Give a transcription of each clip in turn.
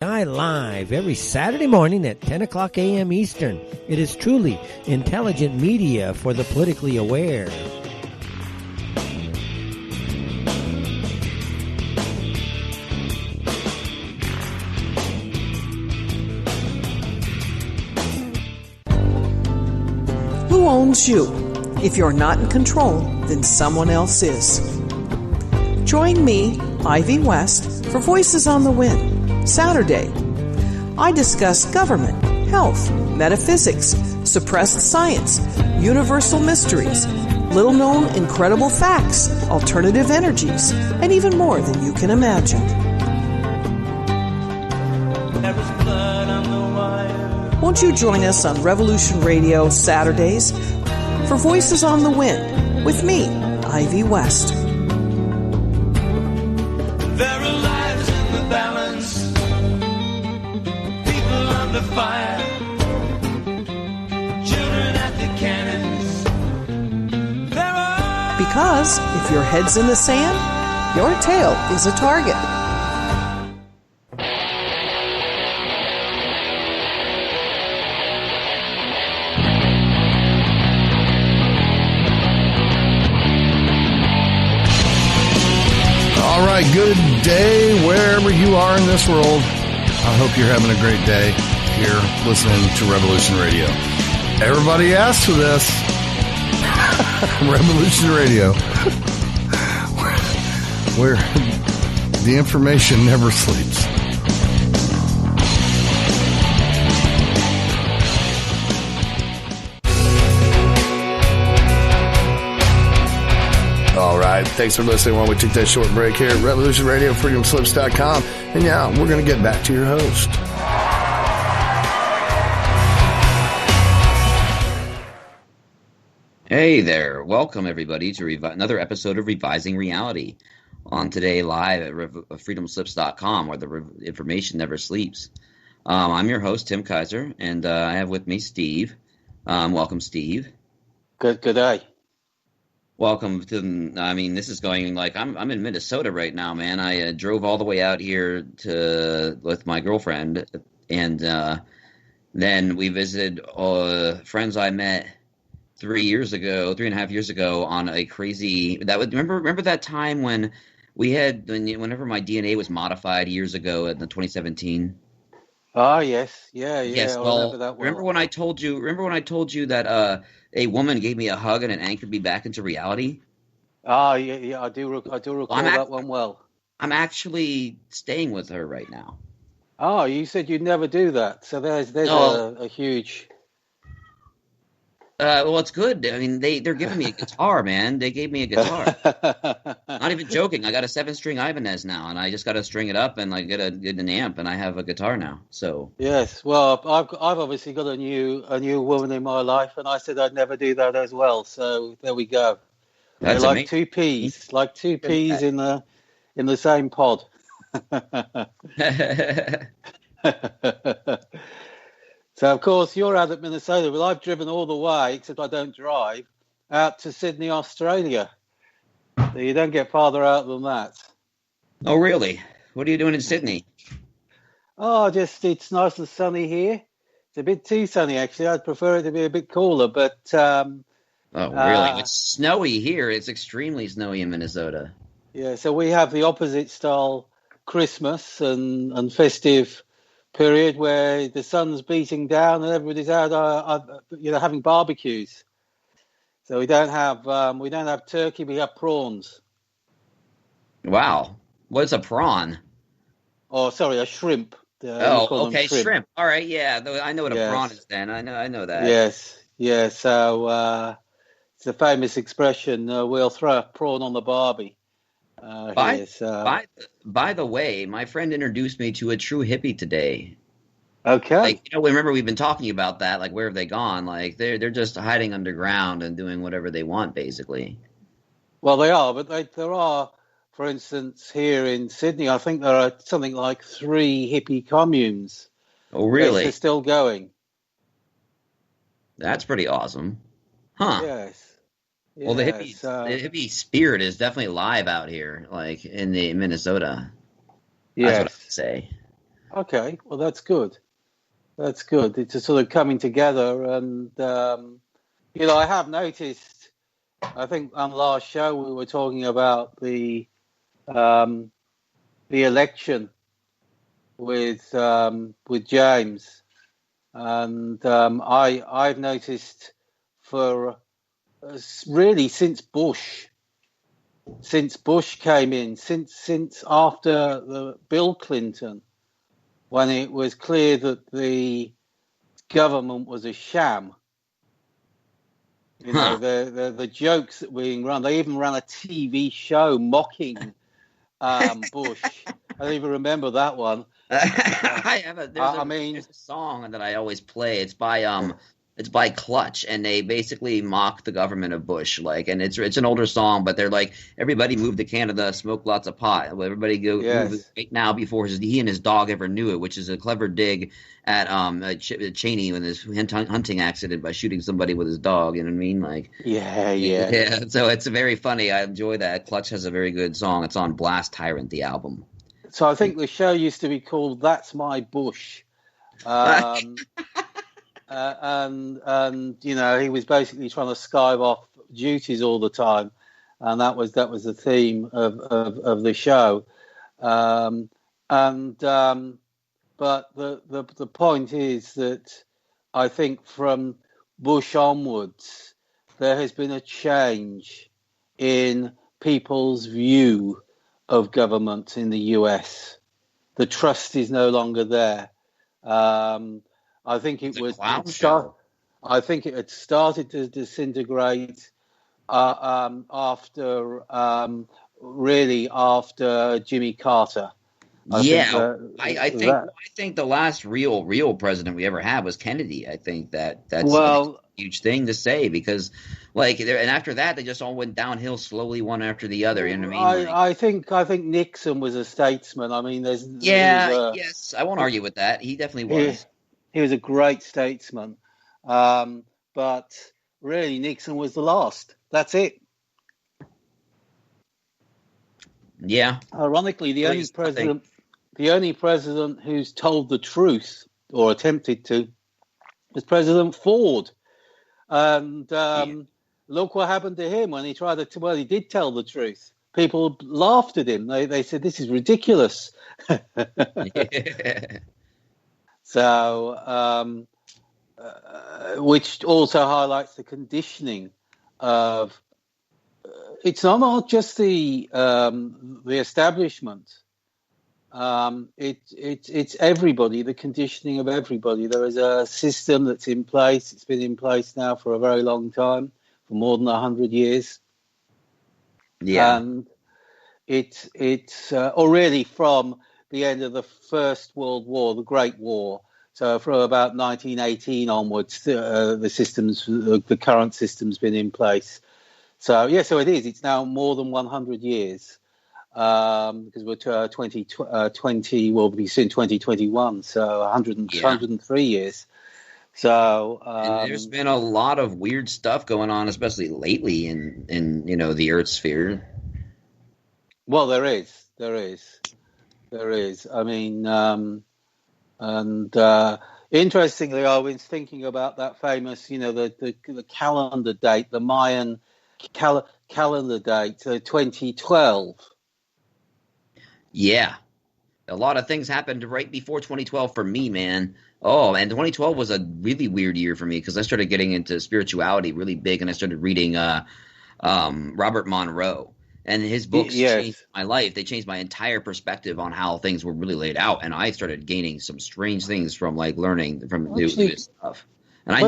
I live every Saturday morning at 10 o'clock a.m. Eastern. It is truly intelligent media for the politically aware. Who owns you? If you're not in control, then someone else is. Join me, Ivy West, for Voices on the Wind. Saturday, I discuss government, health, metaphysics, suppressed science, universal mysteries, little-known incredible facts, alternative energies, and even more than you can imagine. Won't you join us on Revolution Radio Saturdays for Voices on the Wind with me, Ivy West. There are lives in the balance, people under fire, children at the cannons. Because if your head's in the sand, your tail is a target. All right, good day wherever you are in this world. I hope you're having a great day here listening to Revolution Radio. Everybody asked for this. Revolution Radio. Where the information never sleeps. All right, thanks for listening while we took that short break here at Revolution Radio, freedomslips.com. And yeah, we're going to get back to your host. Hey there. Welcome, everybody, to another episode of Revising Reality. On today, live at freedomslips.com, where the information never sleeps. I'm your host, Tim Kaiser, and I have with me Steve. Welcome, Steve. Good day. Welcome to, this is going like, I'm in Minnesota right now, man. I drove all the way out here with my girlfriend, and then we visited friends I met 3.5 years ago on a crazy, remember that time when whenever my DNA was modified years ago in the 2017? Oh, yes. Yeah. Yes, I well, remember that well. remember when I told you that a woman gave me a hug and it anchored me back into reality? Oh, yeah, I do recall that one well. I'm actually staying with her right now. Oh, you said you'd never do that. So there's a huge... Well, it's good. I mean, they're giving me a guitar, man. They gave me a guitar. Not even joking. I got a 7-string Ibanez now, and I just got to string it up and get an amp, and I have a guitar now. So yes, well, I've obviously got a new woman in my life, and I said I'd never do that as well. So there we go. That's like amazing. two peas in the same pod. So, of course, you're out at Minnesota, but I've driven all the way, except I don't drive, out to Sydney, Australia. So you don't get farther out than that. Oh, really? What are you doing in Sydney? Oh, it's nice and sunny here. It's a bit too sunny, actually. I'd prefer it to be a bit cooler, but... oh, really? It's snowy here. It's extremely snowy in Minnesota. Yeah, so we have the opposite style Christmas and festive period where the sun's beating down and everybody's out, having barbecues. So we don't have turkey. We have prawns. Wow, what's a prawn? Oh, sorry, a shrimp. Okay, shrimp. All right, yeah, I know what a prawn is. Then I know that. Yes. So it's a famous expression. We'll throw a prawn on the barbie. By the way, my friend introduced me to a true hippie today. Okay. Remember we've been talking about that. Like, where have they gone? Like, they're just hiding underground and doing whatever they want, basically. Well, they are, but there are, for instance, here in Sydney, I think there are something like 3 hippie communes. Oh, really? They're still going. That's pretty awesome, huh? Yes. Well, the hippie spirit is definitely alive out here, like in Minnesota. That's what I would say. Okay, well, that's good. That's good. It's a sort of coming together, and I have noticed. I think on last show we were talking about um, the election with James, and I've noticed for really since Bush came in, since after the Bill Clinton, when it was clear that the government was a sham. The jokes that were being run. They even ran a TV show mocking Bush. I don't even remember that one. There's a song that I always play. It's by Clutch, and they basically mock the government of Bush. And it's an older song, but they're like, everybody move to Canada, smoke lots of pot. Everybody go move right now before he and his dog ever knew it, which is a clever dig at Cheney in his hunting accident by shooting somebody with his dog. You know what I mean? Yeah. So it's very funny. I enjoy that. Clutch has a very good song. It's on Blast Tyrant, the album. So I think the show used to be called "That's My Bush," and he was basically trying to skive off duties all the time, and that was the theme of the show. But the point is that I think from Bush onwards, there has been a change in people's view of government in the US. The trust is no longer there. I think it had started to disintegrate after Jimmy Carter. I think the last real president we ever had was Kennedy. I think that's a huge thing to say, because and after that they just all went downhill slowly, one after the other. You know what I mean? I think Nixon was a statesman. I mean, yes, I won't argue with that. He definitely was. He was a great statesman, but really Nixon was the last. That's it. Yeah. Ironically, the only president who's told the truth or attempted to was President Ford. And look what happened to him when he tried to. Well, he did tell the truth. People laughed at him. They said, "This is ridiculous." So, which also highlights the conditioning of. It's not just the establishment. It's everybody, the conditioning of everybody. There is a system that's in place. It's been in place now for a very long time, for more than 100 years. Yeah. And it's already from the end of the First World War, the Great War. So from about 1918 onwards, the current system's been in place. So so it is. It's now more than 100 years. Because we're 2020, we'll be soon 2021, so 103 years. So there's been a lot of weird stuff going on, especially lately in the Earth sphere. Well, there is. I mean, and interestingly, I was thinking about that famous, the calendar date, the Mayan calendar date, 2012. Yeah. A lot of things happened right before 2012 for me, man. Oh, and 2012 was a really weird year for me because I started getting into spirituality really big, and I started reading Robert Monroe. And his books changed my life. They changed my entire perspective on how things were really laid out, and I started gaining some strange things from learning from new stuff. And I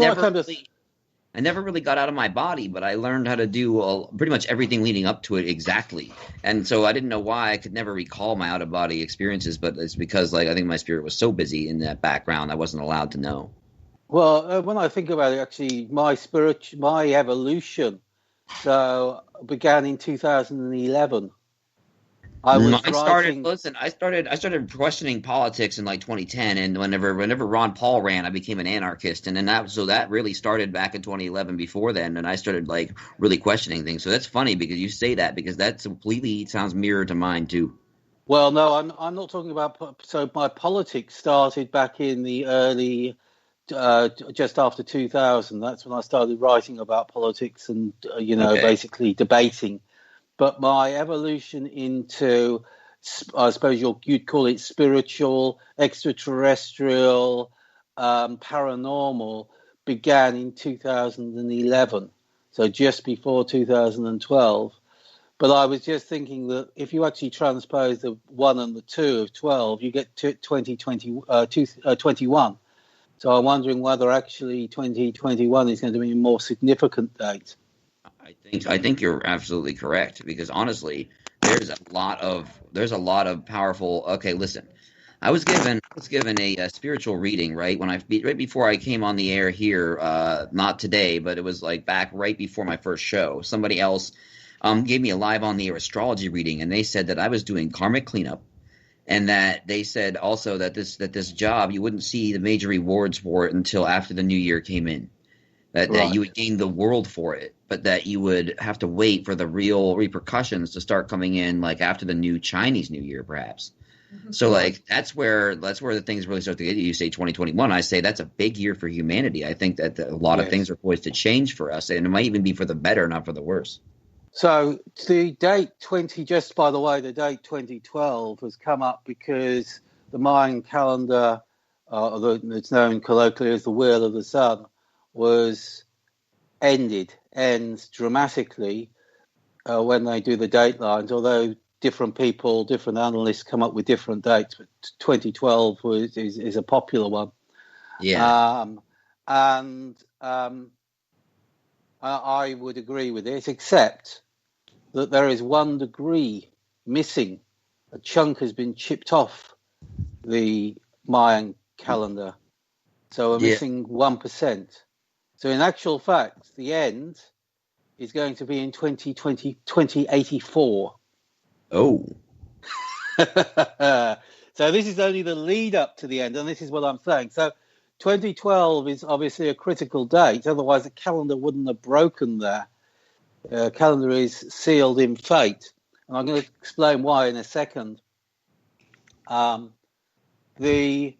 never really got out of my body, but I learned how to do pretty much everything leading up to it exactly. And so I didn't know why I could never recall my out-of-body experiences, but it's because I think my spirit was so busy in that background I wasn't allowed to know. Well, when I think about it, actually, my evolution began in 2011. I started questioning politics in 2010, and whenever Ron Paul ran, I became an anarchist, and then that really started back in 2011. Before then, and I started really questioning things. So that's funny because you say that, because that completely sounds mirror to mine too. Well, no, I'm not talking about. So my politics started back in the early, just after 2000. That's when I started writing about politics and Okay. basically debating. But my evolution into, I suppose you'd call it spiritual, extraterrestrial, paranormal, began in 2011. So just before 2012. But I was just thinking that if you actually transpose the 1 and the 2 of 12, you get to 21. So I'm wondering whether actually 2021 is going to be a more significant date. I think you're absolutely correct because honestly, there's a lot of powerful. Okay, listen, I was given a spiritual reading right before I came on the air here. Not today, but it was like back right before my first show. Somebody else gave me a live on the air astrology reading, and they said that I was doing karmic cleanup, and that they said also that this job you wouldn't see the major rewards for it until after the new year came in. That you Right. would gain the world for it, but that you would have to wait for the real repercussions to start coming in, like after the new Chinese New Year, perhaps. So, Right. like that's where the things really start to get you. You say 2021, I say that's a big year for humanity. I think that a lot of things Yes. are poised to change for us, and it might even be for the better, not for the worse. So the date 20, just by the way, the date 2012 has come up because the Mayan calendar, it's known colloquially as the Wheel of the Sun, was ends dramatically when they do the date lines, although different people, different analysts come up with different dates, but 2012 is a popular one. Yeah. Um, and I would agree with it, except that there is 1 degree missing. A chunk has been chipped off the Mayan calendar. So we're Yeah. missing 1%. So in actual fact, the end is going to be in 2020, 2084. Oh. So this is only the lead up to the end, and this is what I'm saying. So 2012 is obviously a critical date, otherwise the calendar wouldn't have broken there. Calendar is sealed in fate, and I'm going to explain why in a second. Um, the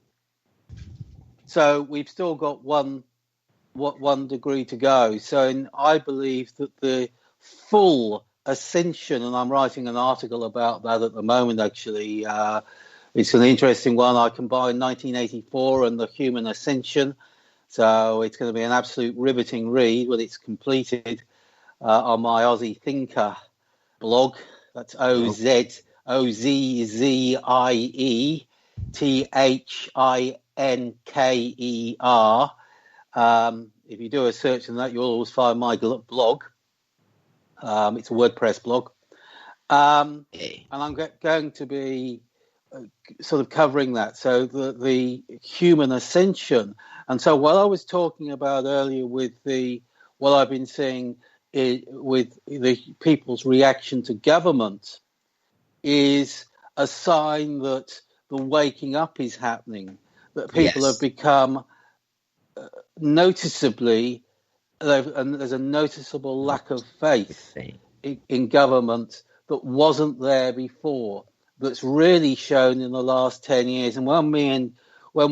So we've still got 1 degree to go. So I believe that the full ascension, and I'm writing an article about that at the moment. Actually, it's an interesting one. I combine 1984 and the Human Ascension, so it's going to be an absolute riveting read when it's completed on my Aussie Thinker blog. That's Oh. OZZIETHINKER. If you do a search on that, you'll always find my blog. It's a WordPress blog. Hey. And I'm going to be sort of covering that. So the human ascension. And so what I was talking about earlier with what I've been seeing with the people's reaction to government is a sign that the waking up is happening, that people have Yes. become noticeably, and there's a noticeable lack of faith in government that wasn't there before, that's really shown in the last 10 years. And when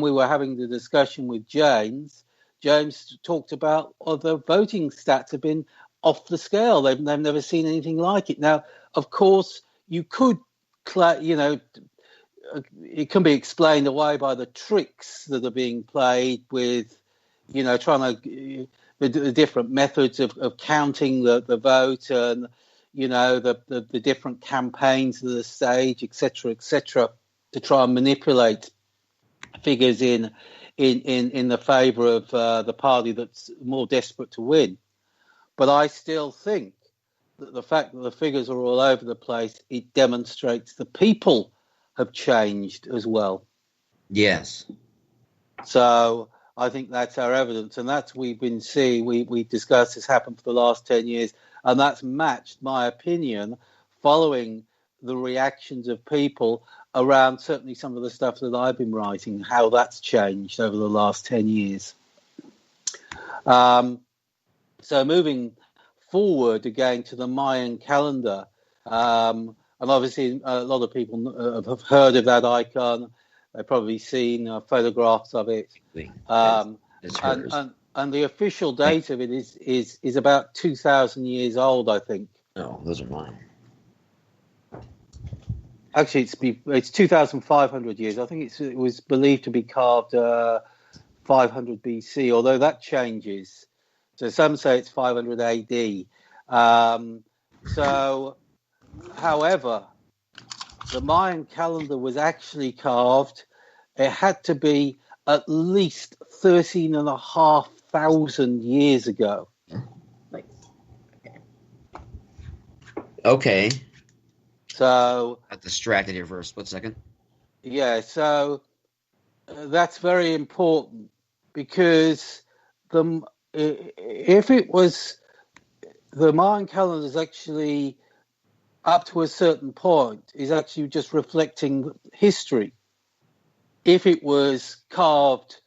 we were having the discussion with James talked about the voting stats have been off the scale. They've never seen anything like it. Now, of course, you could, it can be explained away by the tricks that are being played with, trying to the different methods of counting the vote, and the different campaigns of the stage, etc., to try and manipulate figures in the favour of the party that's more desperate to win. But I still think that the fact that the figures are all over the place, it demonstrates the people have changed as well. Yes. So I think that's our evidence, and that's we've been seeing. We discussed this happen for the last 10 years, and that's matched my opinion following the reactions of people around certainly some of the stuff that I've been writing, how that's changed over the last 10 years. So moving forward again to the Mayan calendar, And obviously, a lot of people have heard of that icon. They've probably seen photographs of it. It's hers. And the official date of it is about 2,000 years old, I think. Oh, those are mine. Actually, it's 2,500 years. I think it was believed to be carved 500 BC, although that changes. So some say it's 500 AD. However, the Mayan calendar was actually carved. It had to be at least 13,500 years ago. Okay. So Got distracted here for a split second. yeah, so that's very important because if it was the Mayan calendar is actually up to a certain point is actually just reflecting history. If it was carved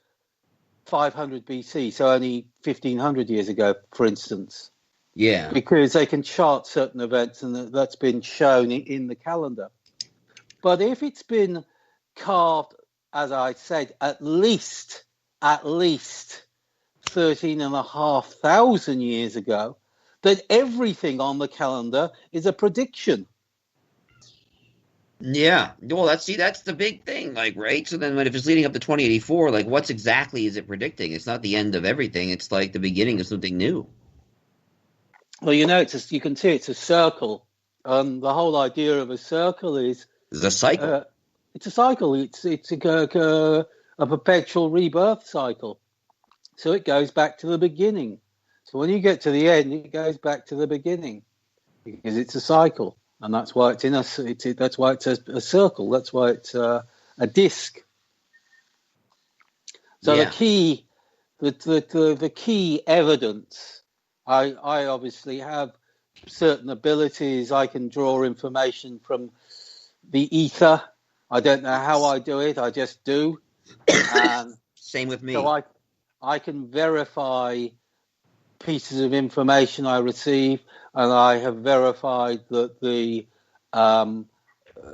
500 BC, so only 1,500 years ago, for instance, Yeah. because they can chart certain events and that's been shown in the calendar. But if it's been carved, as I said, at least 13,500 years ago, then everything on the calendar is a prediction. Yeah. Well, that's the big thing, like, right? So then, if it's leading up to 2084, like, what's exactly is it predicting? It's not the end of everything. It's like the beginning of something new. Well, you can see it's a circle, and the whole idea of a circle is It's a cycle. it's a cycle. It's a perpetual rebirth cycle. So it goes back to the beginning. So when you get to the end, it goes back to the beginning because it's a cycle, and that's why it's in us. That's why it's a circle. That's why it's a disc. So Yeah. the key evidence. I obviously have certain abilities. I can draw information from the ether. I don't know how I do it. I just do. And Same with me. so I can verify pieces of information I receive, and I have verified that the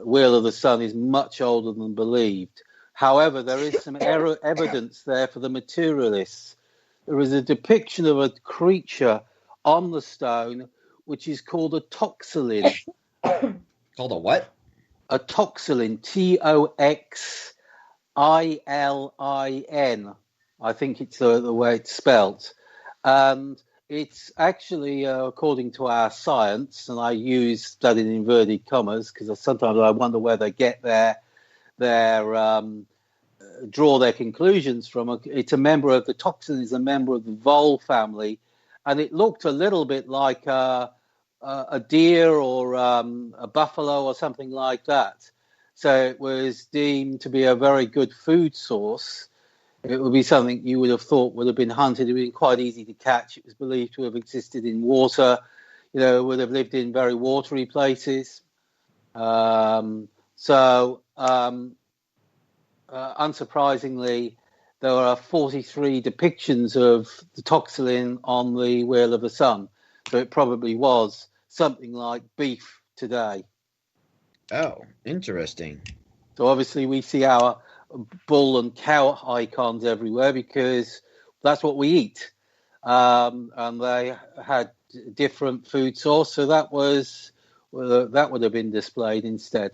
wheel of the sun is much older than believed. However, there is some evidence there for the materialists. There is a depiction of a creature on the stone which is called a toxylin. Called a what? A toxylin, Toxilin. I think it's the way it's spelt. And it's actually, according to our science, and I use that in inverted commas because sometimes I wonder where they get draw their conclusions from. It's a member of the toxin is a member of the vole family, and it looked a little bit like a deer or a buffalo or something like that. So it was deemed to be a very good food source. It would be something you would have thought would have been hunted. It would have been quite easy to catch. It was believed to have existed in water. Would have lived in very watery places. Unsurprisingly, there are 43 depictions of the toxylin on the wheel of the sun. So it probably was something like beef today. Oh, interesting. So obviously we see our bull and cow icons everywhere because that's what we eat. And they had different food source, so that would have been displayed instead.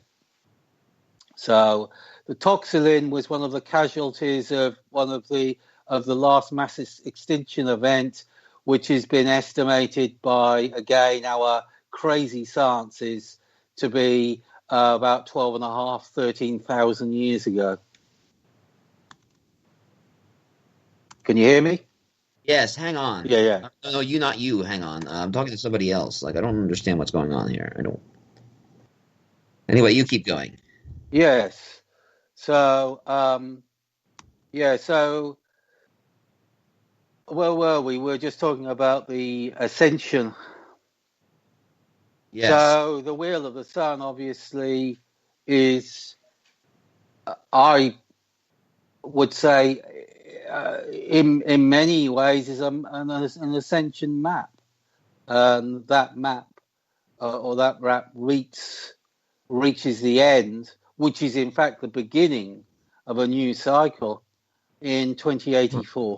So the toxylin was one of the casualties of one of the last mass extinction event, which has been estimated by, again, our crazy sciences to be about 13,000 years ago. Can you hear me? Yes, hang on. Yeah. No, not you. Hang on. I'm talking to somebody else. Like, I don't understand what's going on here. I don't. Anyway, you keep going. Yes. So, where were we? We were just talking about the ascension. Yes. So the wheel of the sun, obviously, is, I would say, in many ways, is an ascension map. That map, or that map reads reaches the end, which is in fact the beginning of a new cycle in 2084.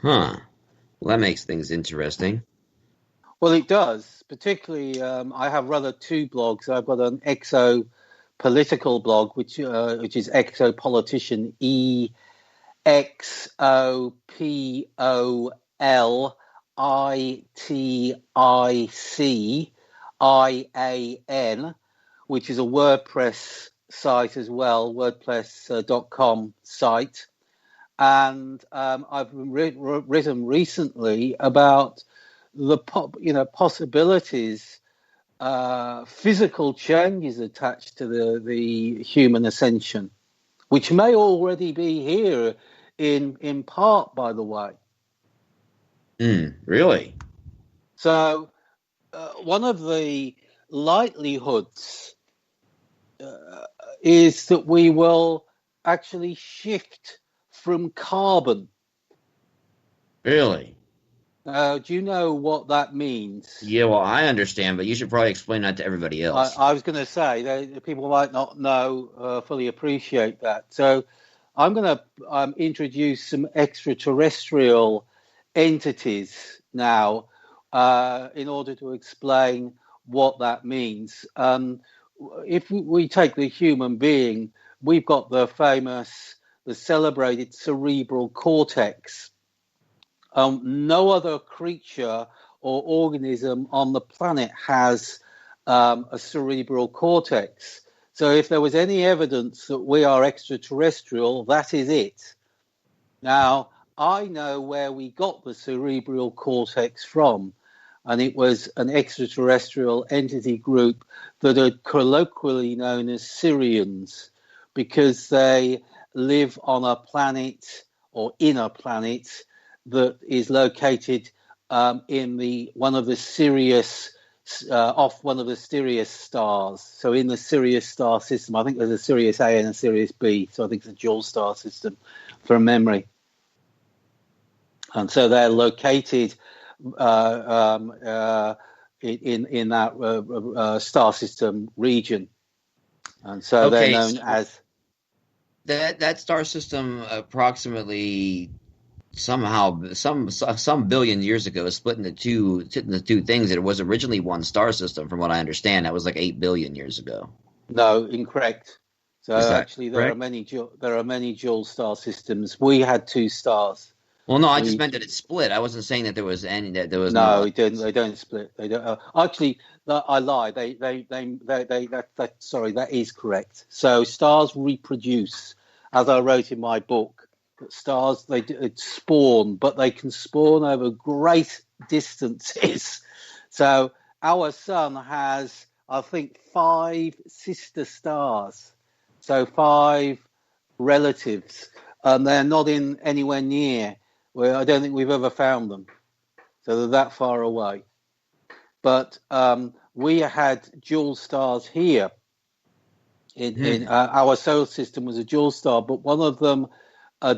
Huh. Well, that makes things interesting. Well, it does. Particularly, I have rather two blogs. I've got an exopolitical blog, which is exopolitician, EXOPOLITICIAN, which is a WordPress site as well, WordPress.com site. And I've written recently about the possibilities, physical changes attached to the human ascension, which may already be here in part, by the way. Really? So one of the likelihoods is that we will actually shift from carbon. Really? Do you know what that means? Yeah, well, I understand, but you should probably explain that to everybody else. I was going to say that people might not know, fully appreciate that. So I'm going to introduce some extraterrestrial entities now in order to explain what that means. If we take the human being, we've got the celebrated cerebral cortex. No other creature or organism on the planet has a cerebral cortex. So if there was any evidence that we are extraterrestrial, that is it. Now, I know where we got the cerebral cortex from, and it was an extraterrestrial entity group that are colloquially known as Syrians, because they live on a planet or in a planet that is located in one of the Sirius stars. So in the Sirius star system, I think there's a Sirius A and a Sirius B. So I think it's a dual star system from memory. And so they're located in that star system region. And so they're known as... That star system approximately somehow some billion years ago is split into two things. It was originally one star system, from what I understand. That was like 8 billion years ago. No, incorrect. So actually, there are many dual star systems. We had two stars. Well, no, I just meant that it split. I wasn't saying that there was any. That there was no. It didn't. They don't split. They don't. Actually, I lie. Sorry, that is correct. So stars reproduce, as I wrote in my book. Stars they spawn, but they can spawn over great distances. So our sun has, I think, 5 sister stars. So 5 relatives, and they're not in anywhere near. Well, I don't think we've ever found them. So they're that far away. But we had dual stars here. In our solar system was a dual star, but one of them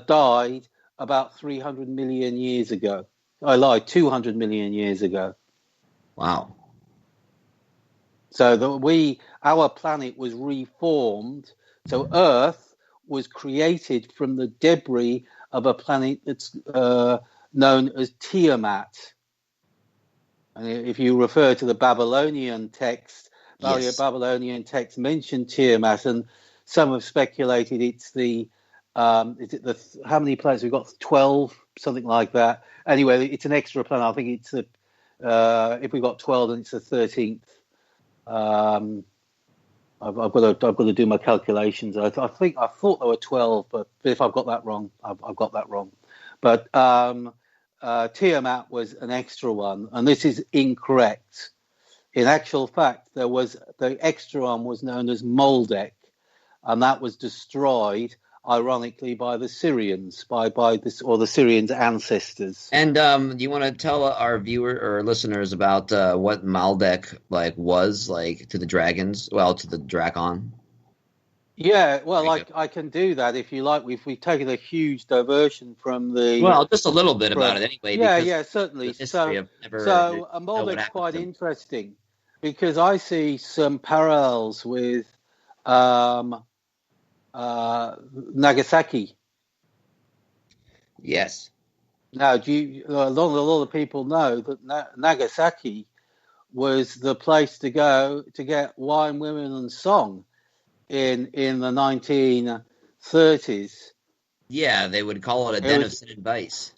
died about 300 million years ago. I lied, 200 million years ago. Wow. So our planet was reformed. So Earth was created from the debris of a planet that's known as Tiamat. And if you refer to the Babylonian text, Babylonian text mentioned Tiamat, and some have speculated it's how many planets we've got? 12, something like that. Anyway, it's an extra planet. I think it's if we've got 12, then it's the 13th. I've got to do my calculations. I thought there were 12, but if I've got that wrong, I've got that wrong. But Tiamat was an extra one, and this is incorrect. In actual fact, the extra one was known as Moldek, and that was destroyed, ironically, by the Syrians, by the Syrians' ancestors. And do you want to tell our viewer or listeners about what Maldek was to the dragons? Well, to the Drakon. Yeah, well, I can do that if you like. We've taken a huge diversion from the... Well, just a little bit about it anyway. Yeah, certainly. So Maldek's quite interesting. because I see some parallels with Nagasaki. Yes. Now, a lot of people know that Nagasaki was the place to go to get wine, women, and song in the 1930s. Yeah, they would call it a den of sin and vice.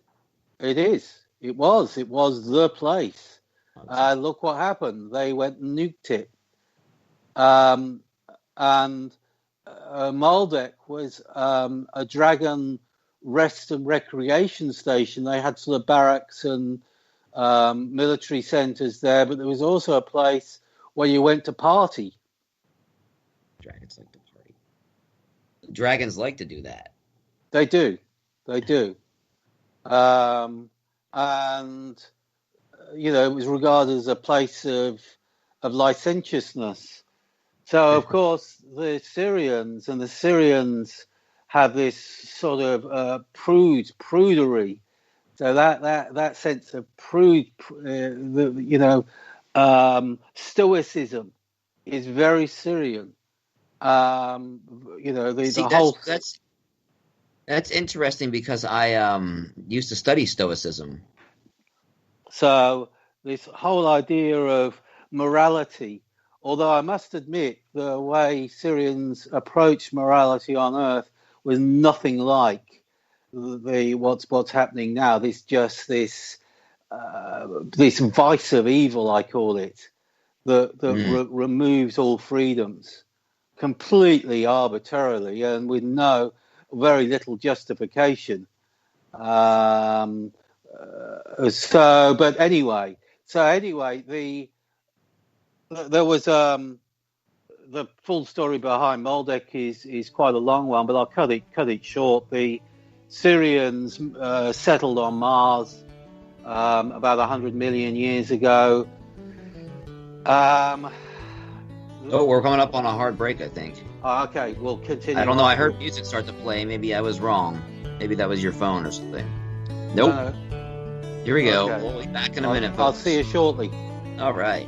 It is. It was the place. Look what happened. They went and nuked it. And Maldek was a dragon rest and recreation station. They had sort of barracks and military centres there, but there was also a place where you went to party. Dragons like to party. Dragons like to do that. They do. And it was regarded as a place of licentiousness. So, of course, the Syrians have this sort of prudery. So that sense of stoicism is very Syrian. That's interesting because I used to study Stoicism. So this whole idea of morality, although I must admit the way Syrians approach morality on Earth was nothing like what's happening now. This vice of evil, I call it, that removes all freedoms completely arbitrarily and with very little justification. But anyway, there was the full story behind Maldek is quite a long one, but I'll cut it short. The Syrians settled on Mars about 100 million years ago. We're coming up on a hard break, I think. Okay, we'll continue. I don't know. I heard music start to play. Maybe I was wrong. Maybe that was your phone or something. Nope. Here we go. Okay. We'll be back in a minute, folks. I'll see you shortly. All right.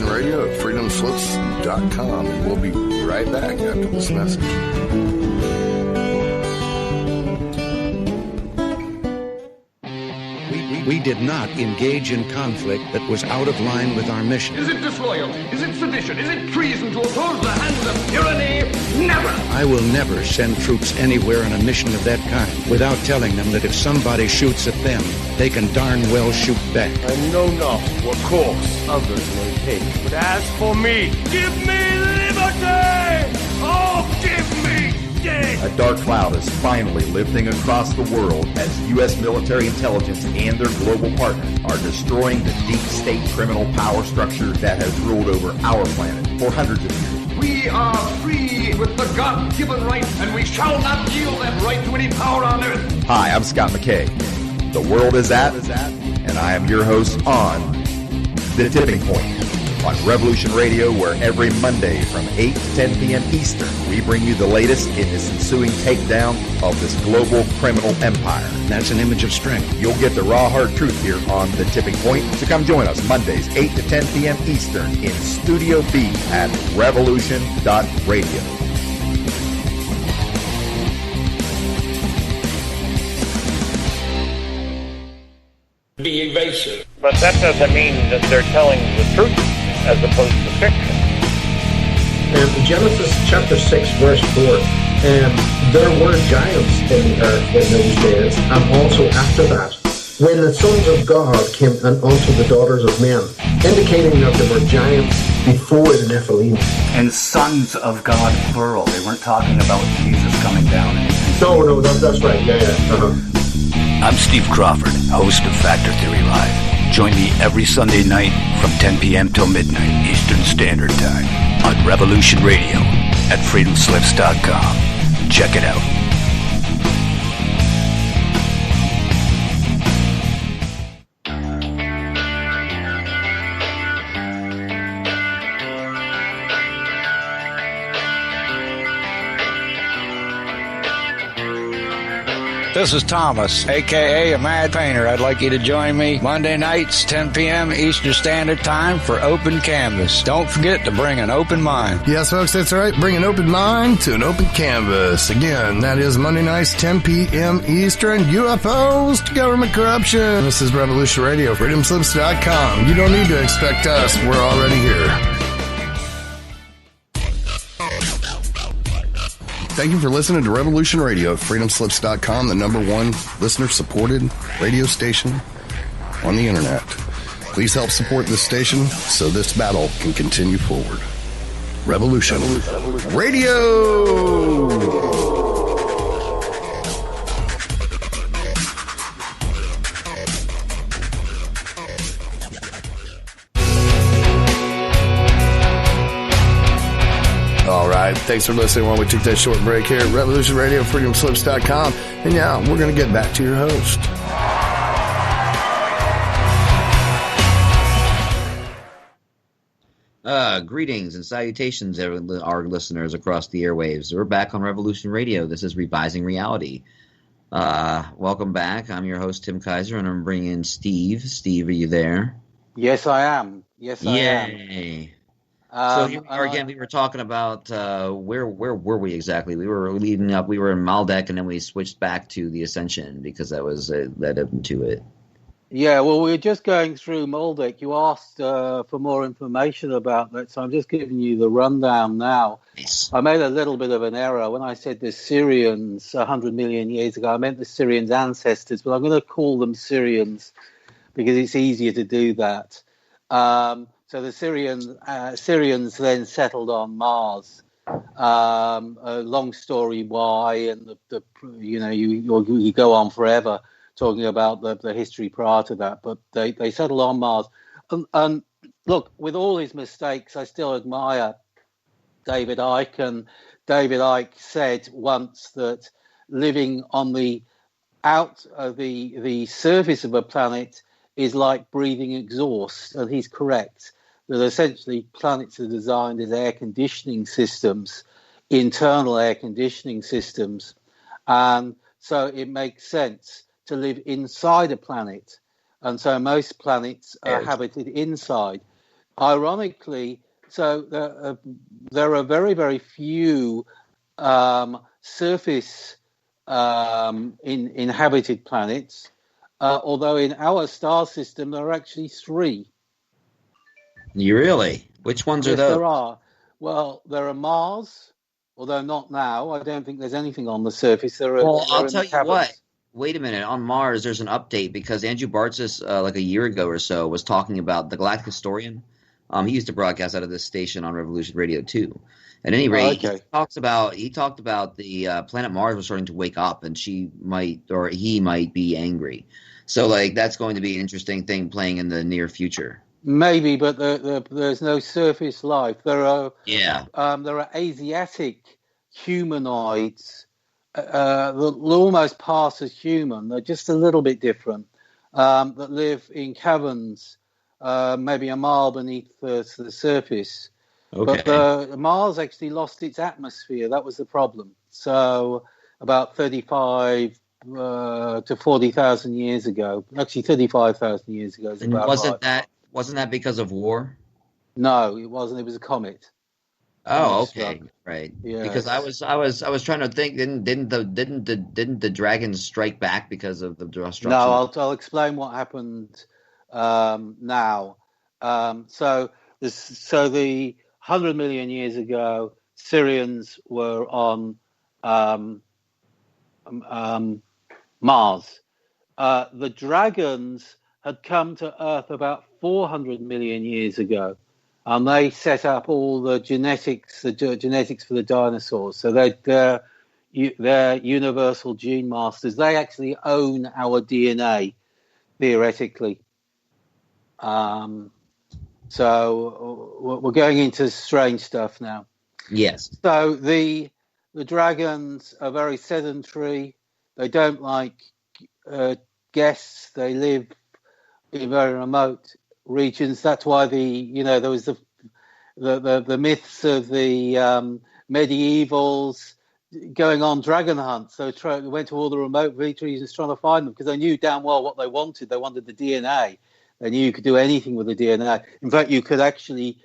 Radio at freedomslips.com, and we'll be right back after this message. We did not engage in conflict that was out of line with our mission. Is it disloyalty? Is it sedition? Is it treason to oppose the hands of tyranny? Never! I will never send troops anywhere on a mission of that kind without telling them that if somebody shoots at them, they can darn well shoot back. I know not what course others may take, but as for me, give me liberty! Oh, give me death! A dark cloud is finally lifting across the world as U.S. military intelligence and their global partners are destroying the deep state criminal power structure that has ruled over our planet for hundreds of years. We are free with the God-given right, and we shall not yield that right to any power on earth. Hi, I'm Scott McKay. The world is at, and I am your host on The Tipping Point on Revolution Radio, where every Monday from 8 to 10 p.m. Eastern, we bring you the latest in this ensuing takedown of this global criminal empire. That's an image of strength. You'll get the raw, hard truth here on The Tipping Point. So come join us Mondays, 8 to 10 p.m. Eastern in Studio B at revolution.radio. Be evasive. But that doesn't mean that they're telling the truth as opposed to fiction. And Genesis chapter 6 verse 4, there were giants in the earth in those days, and also after that, when the sons of God came unto the daughters of men, indicating that there were giants before the Nephilim. And sons of God, plural. They weren't talking about Jesus coming down. No, that's right. Yeah. Uh-huh. I'm Steve Crawford, host of Factor Theory Live. Join me every Sunday night from 10 p.m. till midnight Eastern Standard Time on Revolution Radio at freedomslips.com. Check it out. This is Thomas, a.k.a. a Mad Painter. I'd like you to join me Monday nights, 10 p.m. Eastern Standard Time for Open Canvas. Don't forget to bring an open mind. Yes, folks, that's right. Bring an open mind to an open canvas. Again, that is Monday nights, 10 p.m. Eastern. UFOs to government corruption. This is Revolution Radio, freedomslips.com. You don't need to expect us. We're already here. Thank you for listening to Revolution Radio at freedomslips.com, the #1 listener-supported radio station on the internet. Please help support this station so this battle can continue forward. Revolution Radio! All right, thanks for listening while we took that short break here at Revolution Radio, freedomslips.com. And now we're going to get back to your host. Greetings and salutations, our listeners across the airwaves. We're back on Revolution Radio. This is Revising Reality. Welcome back. I'm your host, Tim Kaiser, and I'm bringing in Steve. Steve, are you there? Yes, I am. Yes, I am. Yay. So here we are again. We were talking about where were we exactly? We were leading up. We were in Maldek, and then we switched back to the Ascension because that was led up into it. Yeah, well, we were just going through Maldek. You asked for more information about that, so I'm just giving you the rundown now. Nice. I made a little bit of an error when I said the Syrians 100 million years ago. I meant the Syrians' ancestors, but I'm going to call them Syrians because it's easier to do that. So the Syrians then settled on Mars. A long story why, and you go on forever talking about the history prior to that. But they settled on Mars. And look, with all his mistakes, I still admire David Icke. And David Icke said once that living on the surface of a planet is like breathing exhaust, and he's correct. That essentially planets are designed as air conditioning systems, internal air conditioning systems. And so it makes sense to live inside a planet. And so most planets are habited inside. Ironically, so there are very, very few surface inhabited planets, although in our star system there are actually 3. You really? Which ones are those? There are. Well, there are Mars, although not now. I don't think there's anything on the surface. I'll tell you what. Wait a minute. On Mars, there's an update because Andrew Bartzis, like a year ago or so, was talking about the Galactic Historian. He used to broadcast out of this station on Revolution Radio too. At any rate, he talked about the planet Mars was starting to wake up, and he might be angry. So, like, that's going to be an interesting thing playing in the near future. Maybe, but there's no surface life. There are Asiatic humanoids that almost pass as human. They're just a little bit different. That live in caverns, maybe a mile beneath the surface. Okay. But Mars actually lost its atmosphere. That was the problem. So about 35 to 40,000 years ago, actually 35,000 years ago. And wasn't that because of war? No, it wasn't. It was a comet. Oh, okay, right. Yeah. Because I was trying to think. Didn't the dragons strike back because of the destruction? No, I'll explain what happened now. So the 100 million years ago, Syrians were on Mars. The dragons had come to Earth about 400 million years ago, and they set up all the genetics for the dinosaurs. So they're universal gene masters. They actually own our DNA, theoretically. So we're going into strange stuff now. Yes. So the dragons are very sedentary. They don't like guests. They live in very remote regions. That's why there was the myths of the medievals going on dragon hunts. They went to all the remote regions trying to find them because they knew damn well what they wanted. They wanted the DNA. They knew you could do anything with the DNA. In fact, you could actually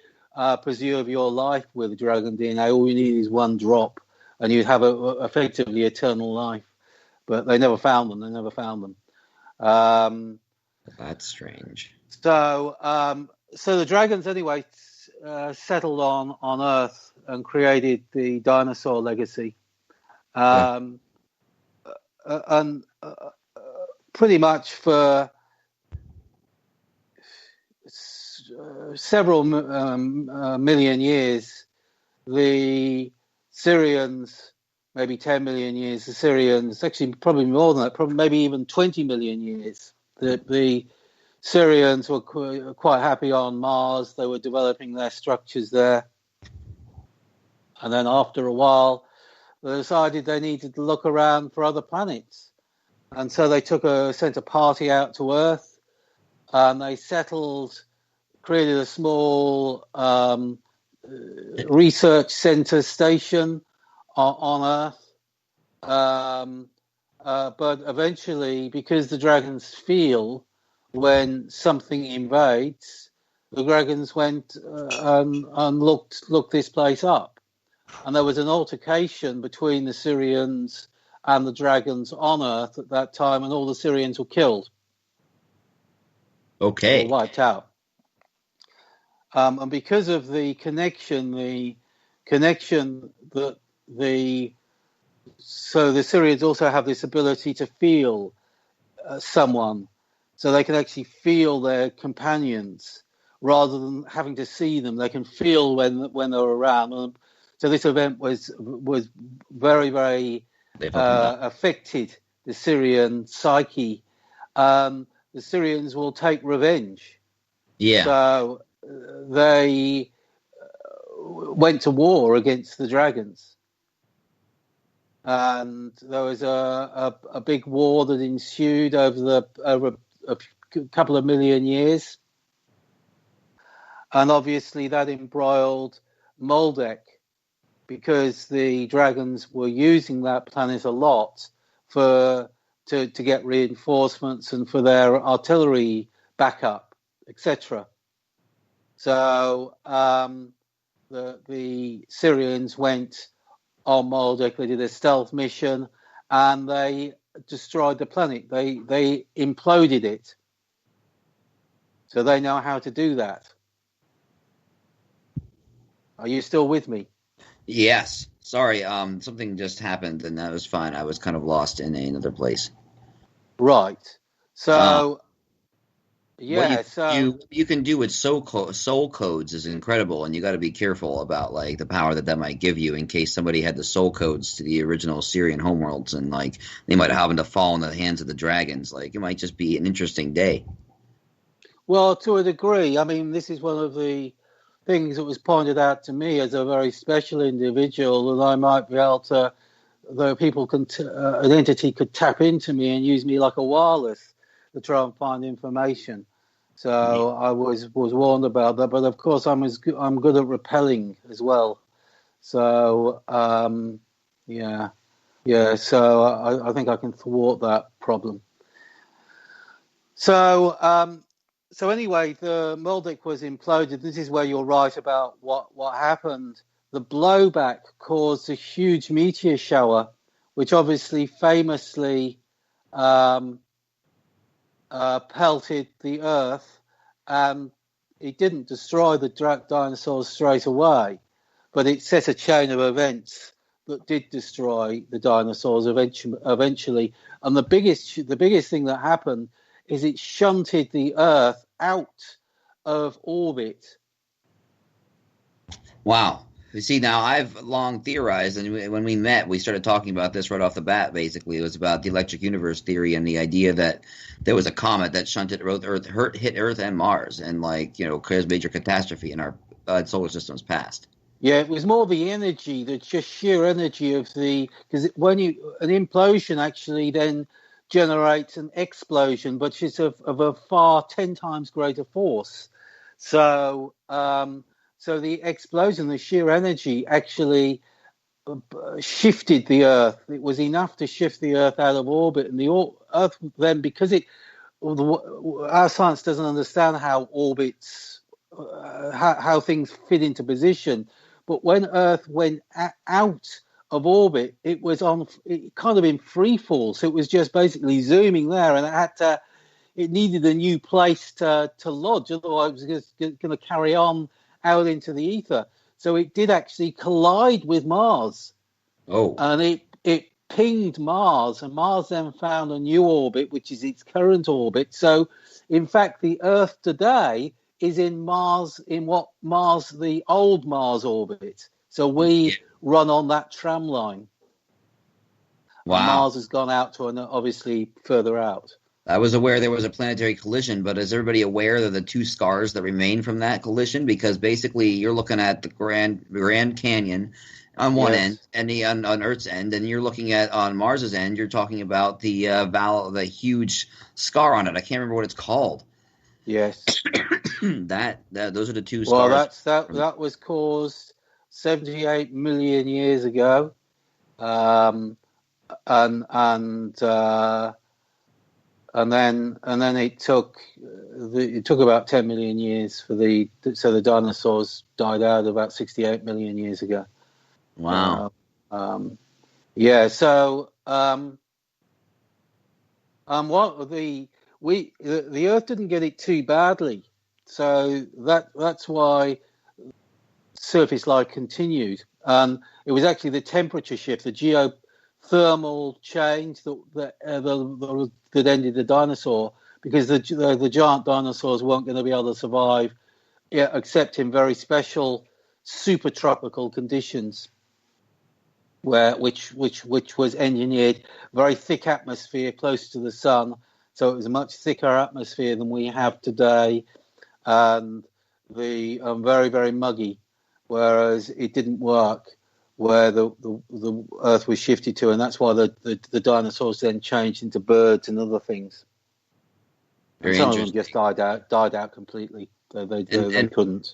preserve your life with dragon DNA. All you need is one drop, and you'd have effectively eternal life. But they never found them. That's strange. So the dragons, anyway, settled on Earth and created the dinosaur legacy. And pretty much for several million years, the Syrians, maybe 10 million years, the Syrians, actually probably more than that, probably maybe even 20 million years, the Syrians were quite happy on Mars. They were developing their structures there. And then after a while, they decided they needed to look around for other planets. And so they sent a party out to Earth, and they created a small research center station on Earth. But eventually, because the dragons feel when something invades, the dragons went and looked this place up. And there was an altercation between the Syrians and the dragons on Earth at that time, and all the Syrians were killed. Okay. Or wiped out. And because of the connection that so the Syrians also have this ability to feel someone, so they can actually feel their companions rather than having to see them. They can feel when they're around. So this event was very, very affected the Syrian psyche. The Syrians will take revenge. Yeah. So they went to war against the dragons. And there was a big war that ensued over a couple of million years. And obviously that embroiled Maldek, because the dragons were using that planet a lot to get reinforcements and for their artillery backup, etc. So the Syrians went on Maldek. They did a stealth mission, and they destroyed the planet. They imploded it. So they know how to do that. Are you still with me? Yes. Sorry. Something just happened, and that was fine. I was kind of lost in another place. Right. So. What you can do with soul codes is incredible, and you got to be careful about like the power that might give you in case somebody had the soul codes to the original Syrian homeworlds, and like they might happen to fall in the hands of the dragons. Like it might just be an interesting day. Well, to a degree. I mean, this is one of the things that was pointed out to me as a very special individual that I might be able to, though people an entity could tap into me and use me like a wireless to try and find information. So I was warned about that, but of course I'm good at repelling as well. So So I think I can thwart that problem. So anyway, the Maldek was imploded. This is where you're right about what happened. The blowback caused a huge meteor shower, which obviously famously pelted the Earth, and it didn't destroy the dinosaurs straight away, but it set a chain of events that did destroy the dinosaurs eventually. And the biggest thing that happened is it shunted the Earth out of orbit. Wow. You see, now I've long theorized, and when we met, we started talking about this right off the bat, basically. It was about the electric universe theory and the idea that there was a comet that shunted hit Earth and Mars and, caused major catastrophe in our solar system's past. Yeah, it was more the energy, the just sheer energy of because an implosion actually then generates an explosion, but it's of a far 10 times greater force. So the explosion, the sheer energy, actually shifted the Earth. It was enough to shift the Earth out of orbit, and the Earth then, because our science doesn't understand how orbits, how things fit into position. But when Earth went out of orbit, it was kind of in free fall. So it was just basically zooming there, and it needed a new place to lodge. Otherwise, it was going to carry on out into the ether. So it did actually collide with Mars. Oh. And it pinged Mars, and Mars then found a new orbit, which is its current orbit. So, in fact, the Earth today is in the old Mars orbit. So we run on that tram line. Wow. And Mars has gone out to obviously further out. I was aware there was a planetary collision, but is everybody aware of the two scars that remain from that collision? Because basically you're looking at the Grand Canyon on one end, and on Earth's end, and you're looking at on Mars's end. You're talking about the huge scar on it. I can't remember what it's called. Yes, those are the two scars. Well, that was caused 78 million years ago, and then it took about 10 million years so the dinosaurs died out about 68 million years ago. Wow. Yeah. So the Earth didn't get it too badly, so that's why surface life continued. It was actually the temperature shift, the geothermal change that ended the dinosaur, because the giant dinosaurs weren't going to be able to survive, except in very special supertropical conditions, which was engineered, very thick atmosphere close to the sun, so it was a much thicker atmosphere than we have today, and very, very muggy, whereas it didn't work where the Earth was shifted to, and that's why the dinosaurs then changed into birds and other things. And some of them just died out completely. They couldn't.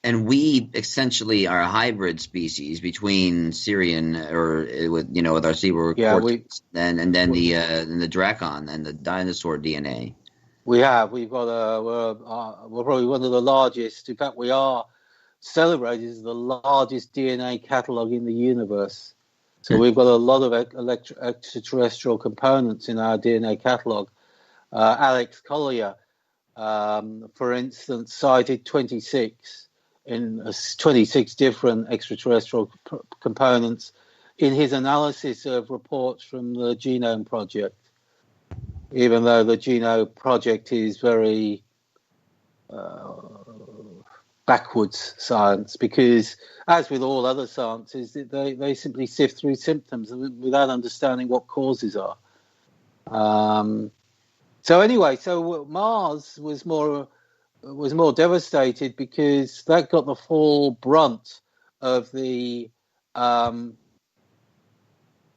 And we essentially are a hybrid species between Syrian, with our zebra cortex, and then the Dracon and the dinosaur DNA. We've got we're probably one of the largest. In fact, we are celebrated as the largest DNA catalog in the universe. So we've got a lot of extraterrestrial components in our DNA catalog. Alex Collier, for instance, cited 26 different extraterrestrial components in his analysis of reports from the Genome Project, even though the Genome Project is very backwards science, because, as with all other sciences, they simply sift through symptoms without understanding what causes are. So Mars was more devastated because that got the full brunt of the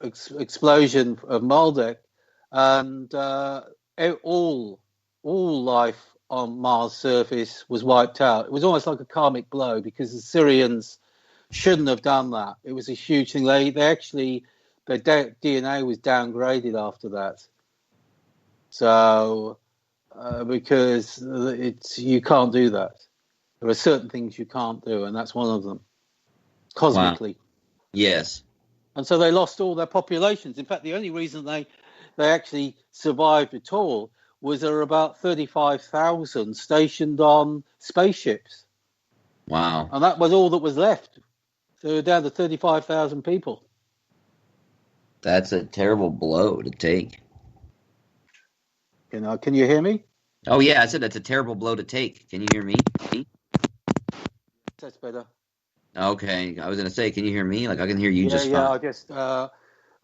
explosion of Maldek, and all life on Mars' surface was wiped out. It was almost like a karmic blow, because the Syrians shouldn't have done that. It was a huge thing. Their DNA was downgraded after that. So, because you can't do that. There are certain things you can't do, and that's one of them, cosmically. Wow. Yes. And so they lost all their populations. In fact, the only reason they actually survived at all was there were about 35,000 stationed on spaceships. Wow. And that was all that was left. So they were down to 35,000 people. That's a terrible blow to take. Can you hear me? Oh, yeah, I said that's a terrible blow to take. Can you hear me? That's better. Okay, I was going to say, can you hear me? Like, I can hear you just fine. Yeah,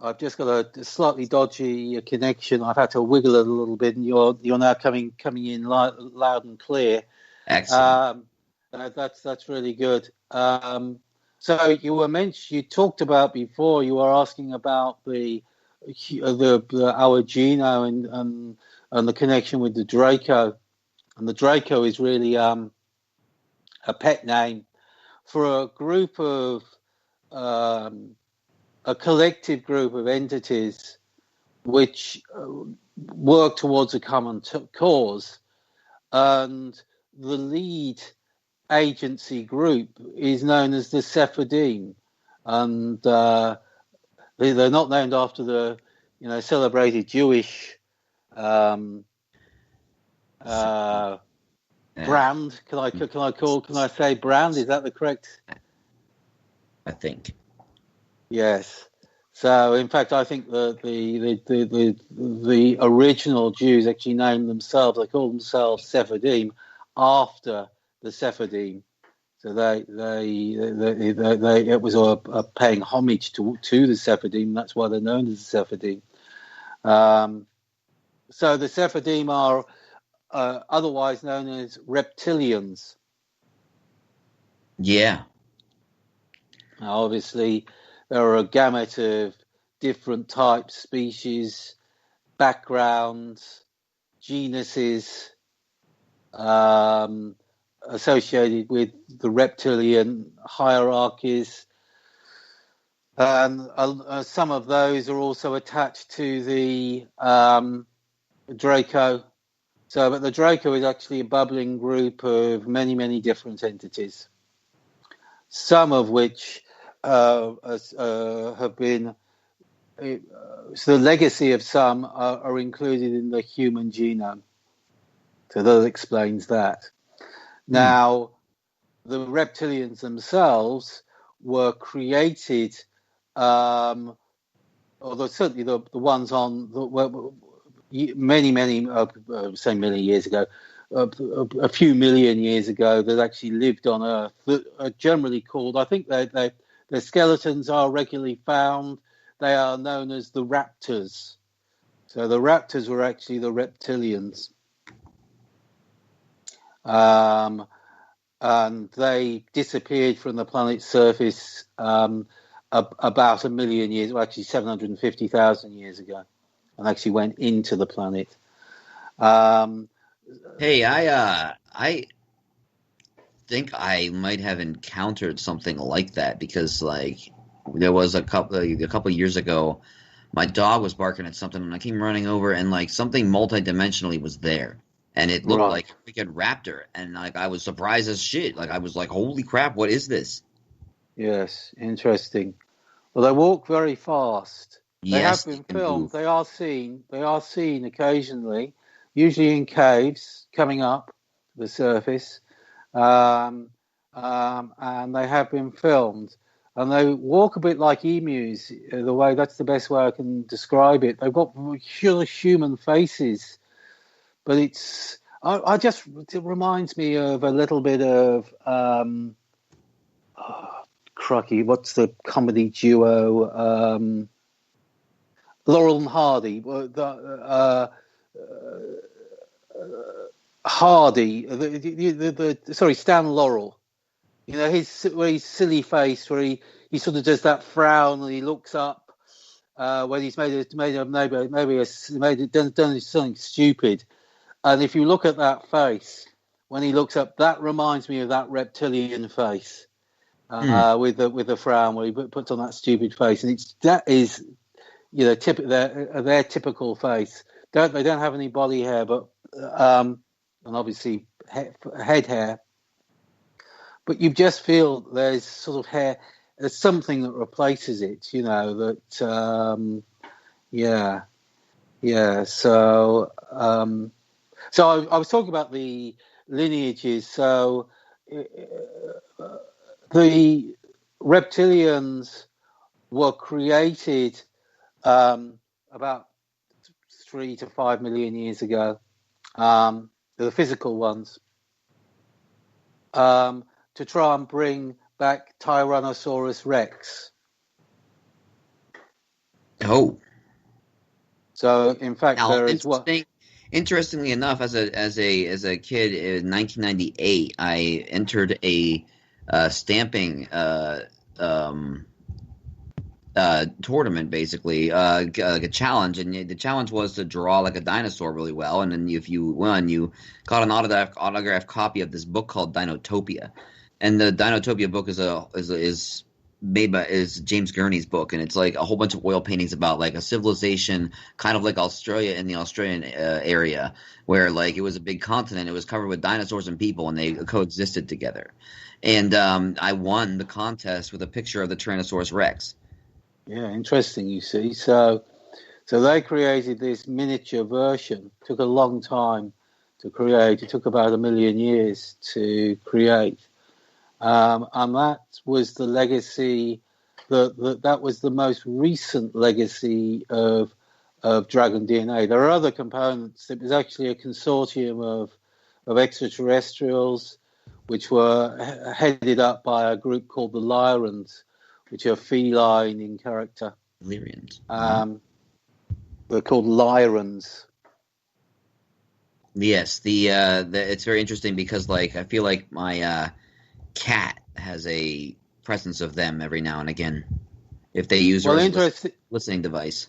I've just got a slightly dodgy connection. I've had to wiggle it a little bit, and you're now coming in loud and clear. Excellent. That's really good. So you talked about before. You were asking about our genome and the connection with the Draco, and the Draco is really a pet name for a group of a collective group of entities which work towards a common cause, and the lead agency group is known as the Sephardim, and they're not named after the celebrated Jewish brand. Can I say brand? Is that the correct? I think. Yes. So, in fact, I think the original Jews actually named themselves. They called themselves Sephardim after the Sephardim. So they it was a paying homage to the Sephardim. That's why they're known as the Sephardim. So the Sephardim are otherwise known as reptilians. Yeah. Now, obviously, there are a gamut of different types, species, backgrounds, genuses associated with the reptilian hierarchies. And some of those are also attached to the Draco. But the Draco is actually a bubbling group of many, many different entities, some of which have been, so the legacy of some are included in the human genome. So that explains that. Now, the reptilians themselves were created, although certainly the ones on many say million years ago, a few million years ago, that actually lived on Earth, that are generally called, I think their skeletons are regularly found. They are known as the raptors. So the raptors were actually the reptilians. And they disappeared from the planet's surface about a million years, well, actually 750,000 years ago, and actually went into the planet. Hey, I think I might have encountered something like that, because like there was a couple years ago, my dog was barking at something and I came running over, and like something multidimensionally was there, and it looked like a freaking raptor, and like I was surprised as shit. Like I was like, holy crap, what is this? Yes, interesting. Well, they walk very fast. Yes, they have been filmed. They are seen occasionally, usually in caves, coming up to the surface, and they have been filmed. And they walk a bit like emus. That's the best way I can describe it. They've got human faces, but it reminds me of a little bit of crikey, what's the comedy duo? Laurel and Hardy. Stan Laurel. You know, his silly face where he sort of does that frown and he looks up when he's done something stupid. And if you look at that face when he looks up, that reminds me of that reptilian face with the frown where he puts on that stupid face, and that is their typical face. They don't have any body hair, but and obviously head hair. But you just feel there's sort of hair. There's something that replaces it. So I was talking about the lineages. So the reptilians were created about 3 to 5 million years ago. The physical ones. To try and bring back Tyrannosaurus Rex. Oh. So in fact, now, there is what. Interestingly enough, as a kid in 1998, I entered a stamping tournament, basically a challenge, and the challenge was to draw like a dinosaur really well, and then if you won, you got an autographed copy of this book called Dinotopia, and the Dinotopia book is made by is James Gurney's book, and it's like a whole bunch of oil paintings about like a civilization, kind of like Australia in the Australian area, where like it was a big continent. It was covered with dinosaurs and people, and they coexisted together. And I won the contest with a picture of the Tyrannosaurus Rex. Yeah, interesting. You see, so they created this miniature version. It took a long time to create. It took about 1 million years to create. And that was the legacy, that was the most recent legacy of Dragon DNA. There are other components. It was actually a consortium of extraterrestrials, which were headed up by a group called the Lyrans, which are feline in character. Lyrians. They're called Lyrans. Yes, the it's very interesting because like I feel like my cat has a presence of them every now and again if they use her as a listening device.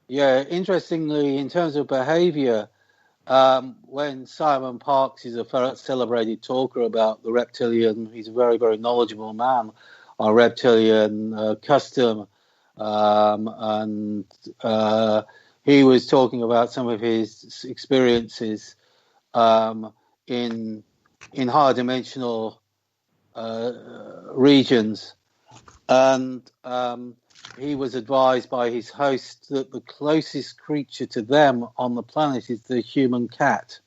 Yeah, interestingly, in terms of behavior, when Simon Parkes is a celebrated talker about the reptilian, he's a very, very knowledgeable man on reptilian custom, and he was talking about some of his experiences in higher dimensional regions, and he was advised by his host that the closest creature to them on the planet is the human cat.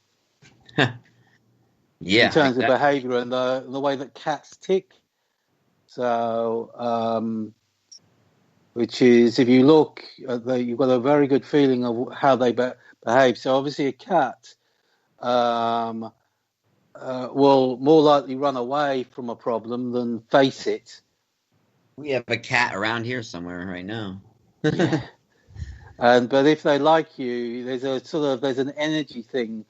Yeah, in terms of behavior and the way that cats tick. So, which is, if you look, you've got a very good feeling of how they behave. So obviously a cat will more likely run away from a problem than face it. We have a cat around here somewhere right now. But if they like you, there's an energy thing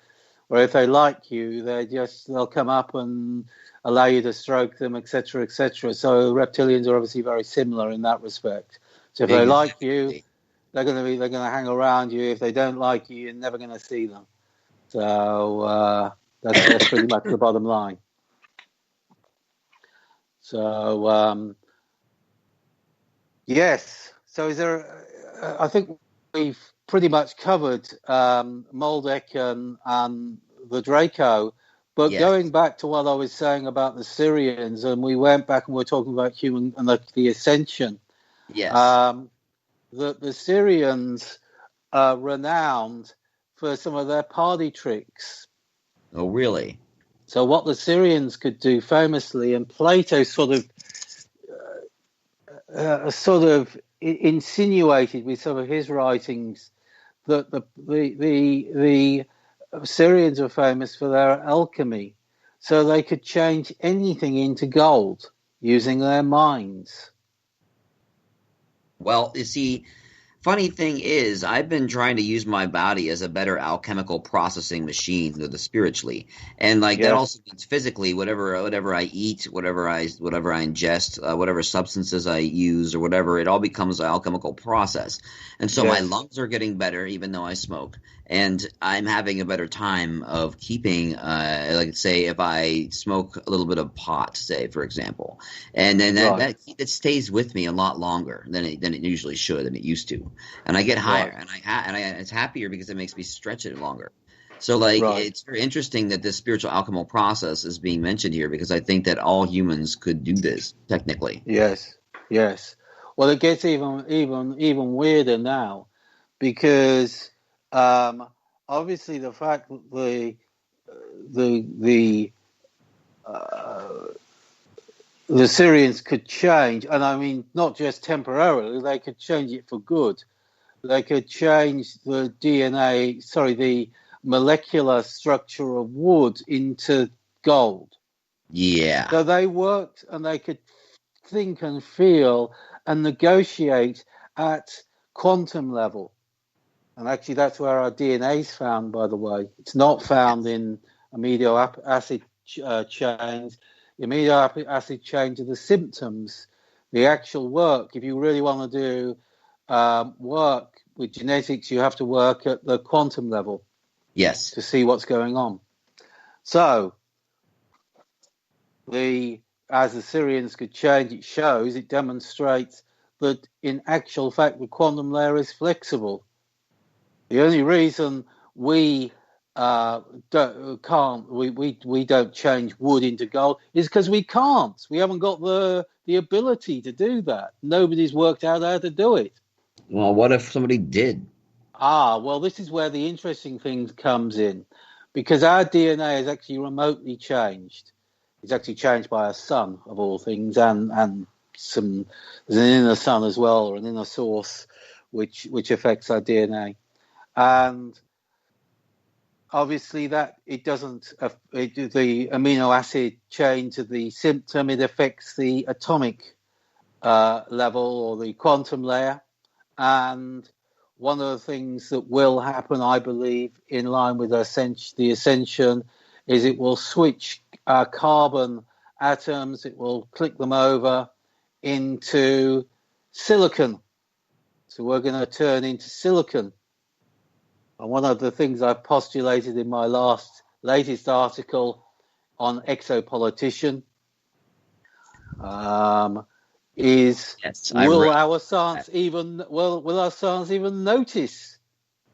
where if they like you, they'll come up and allow you to stroke them, etc., etc. So reptilians are obviously very similar in that respect. So if they like you, they're going to hang around you. If they don't like you, you're never going to see them. So that's pretty much the bottom line. So yes. So is there? I think we've pretty much covered Moldek and the Draco. But going back to what I was saying about the Syrians, and we went back and we were talking about human and the Ascension. Yes. The Syrians are renowned for some of their party tricks. Oh, really? So what the Syrians could do famously, and Plato sort of insinuated with some of his writings, that the Syrians were famous for their alchemy, so they could change anything into gold using their minds. Well, you see, funny thing is, I've been trying to use my body as a better alchemical processing machine, spiritually, and like that also means physically. Whatever I eat, whatever I ingest, whatever substances I use, or whatever, it all becomes an alchemical process. And so my lungs are getting better, even though I smoke, and I'm having a better time of keeping, like say, if I smoke a little bit of pot, say for example, and then that stays with me a lot longer than it usually should, than it used to. And I get higher, and it's happier because it makes me stretch it longer. So, it's very interesting that this spiritual alchemical process is being mentioned here, because I think that all humans could do this technically. Yes. Well, it gets even weirder now, because obviously the fact that the Syrians could change, and I mean not just temporarily, they could change it for good. They could change the the molecular structure of wood into gold. Yeah. So they worked, and they could think and feel and negotiate at quantum level. And actually that's where our DNA is found, by the way. It's not found in amino acid chains. The amino acid chains are the symptoms. The actual work, if you really want to do work with genetics, you have to work at the quantum level. Yes. To see what's going on. So the as the Syrians could change, it demonstrates that in actual fact the quantum layer is flexible. The only reason we don't change wood into gold is because we can't. We haven't got the ability to do that. Nobody's worked out how to do it. Well, what if somebody did? Well, this is where the interesting thing comes in, because our DNA is actually remotely changed. It's actually changed by a sun, of all things, and there's an inner sun as well, or an inner source, which affects our DNA. And obviously that it doesn't, the amino acid chain to the symptom, it affects the atomic level or the quantum layer. And one of the things that will happen, I believe, in line with the ascension, is it will switch carbon atoms, it will click them over into silicon. So we're going to turn into silicon. And one of the things I postulated in my latest article on exopolitical is, yes, will our science even notice?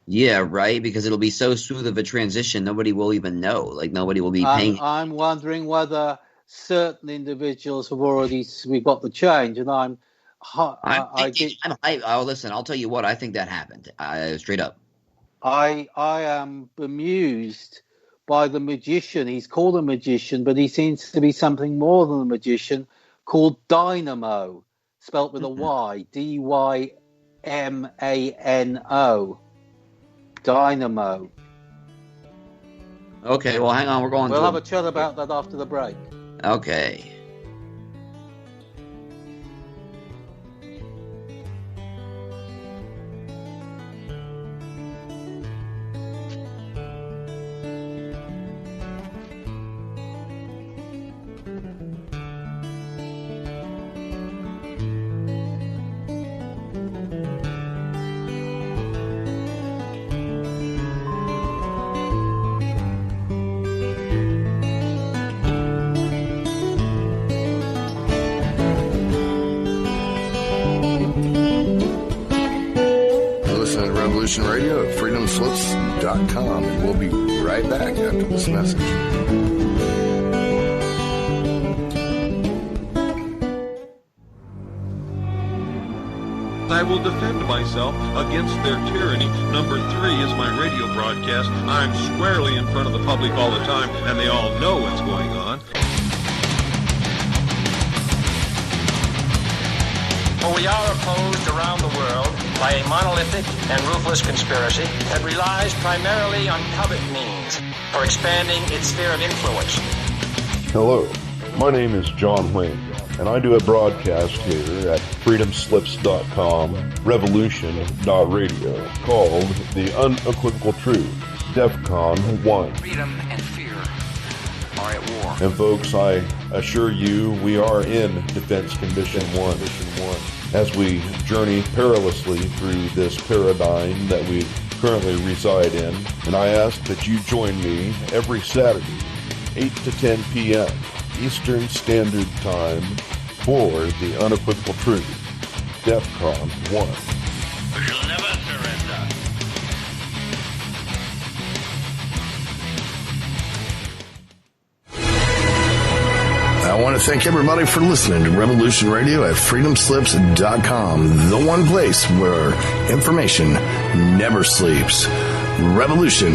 Yeah, right. Because it'll be so smooth of a transition, nobody will even know. Like nobody will be paying. I'm wondering whether certain individuals have already got the change, and listen. I'll tell you what. I think that happened. Straight up. I am bemused by the magician. He's called a magician, but he seems to be something more than a magician, called Dynamo, spelt with a Y, Dymano. Dynamo. Okay, well, hang on. We'll have a chat about that after the break. Okay. Radio at freedomslips.com, and we'll be right back after this message. I will defend myself against their tyranny. Number 3 is my radio broadcast. I'm squarely in front of the public all the time, and they all know what's going on. For we are opposed around the world by a monolithic and ruthless conspiracy that relies primarily on covert means for expanding its sphere of influence. Hello, my name is John Wayne, and I do a broadcast here at freedomslips.com, revolution.radio, called The Unequivocal Truth, DEFCON 1. Freedom and fear are at war. And folks, I assure you, we are in Defense Condition 1. As we journey perilously through this paradigm that we currently reside in, and I ask that you join me every Saturday, 8 to 10 p.m. Eastern Standard Time for The Unequivocal Truth, DEFCON 1. We shall never surrender. I want to thank everybody for listening to Revolution Radio at freedomslips.com, the one place where information never sleeps. Revolution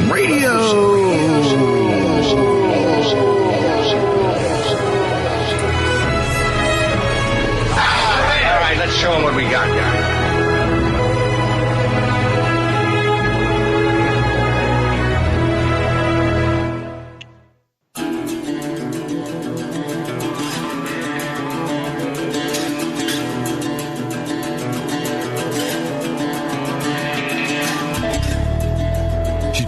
Radio. All right, let's show them what we got, guys.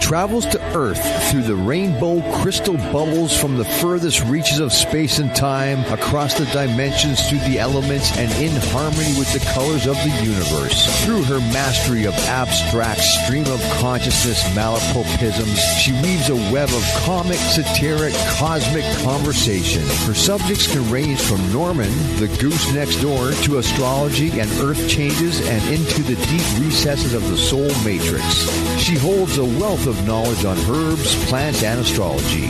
travels to Earth through the rainbow crystal bubbles from the furthest reaches of space and time, across the dimensions, through the elements, and in harmony with the colors of the universe. Through her mastery of abstract stream of consciousness malapropisms, she weaves a web of comic, satiric, cosmic conversation. Her subjects can range from Norman, the goose next door, to astrology and earth changes, and into the deep recesses of the soul matrix. She holds a wealth of knowledge on herbs, plants, and astrology.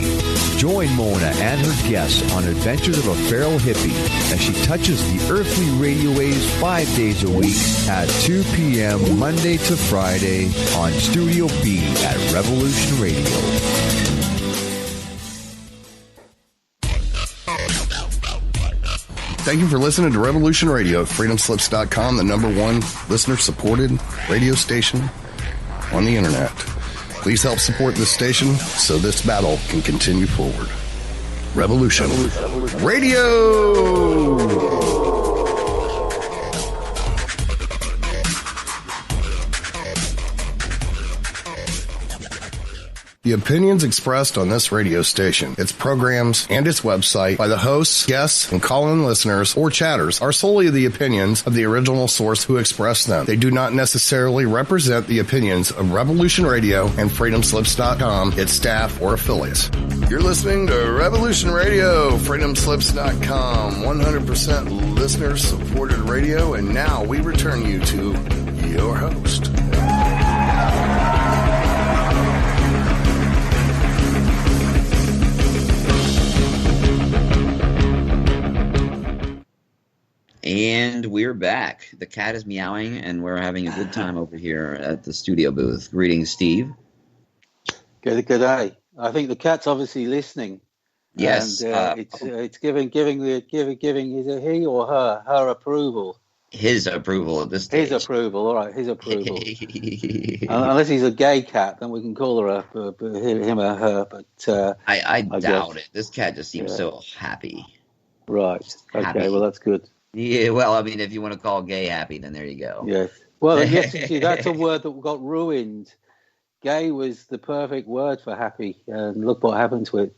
Join Mona and her guests on adventures of a feral hippie as she touches the earthly radio waves 5 days a week at 2 p.m. Monday to Friday on Studio B at Revolution Radio. Thank you for listening to Revolution Radio at freedomslips.com, the #1 listener-supported radio station on the internet. Please help support this station so this battle can continue forward. Revolution Radio! The opinions expressed on this radio station, its programs, and its website by the hosts, guests, and call-in listeners or chatters are solely the opinions of the original source who expressed them. They do not necessarily represent the opinions of Revolution Radio and freedomslips.com, its staff, or affiliates. You're listening to Revolution Radio, freedomslips.com, 100% listener-supported radio, and now we return you to your host. And we're back. The cat is meowing, and we're having a good time over here at the studio booth. Greetings, Steve. Good day. I think the cat's obviously listening. Yes, and it's giving is it he or her approval? His approval at this stage. His approval, all right. His approval. Unless he's a gay cat, then we can call her him or her. But I doubt it. This cat just seems so happy. Right. Okay. Happy. Well, that's good. Yeah, well, I mean, if you want to call gay happy, then there you go. Yes. Well, yes, that's a word that got ruined. Gay was the perfect word for happy, and look what happened to it.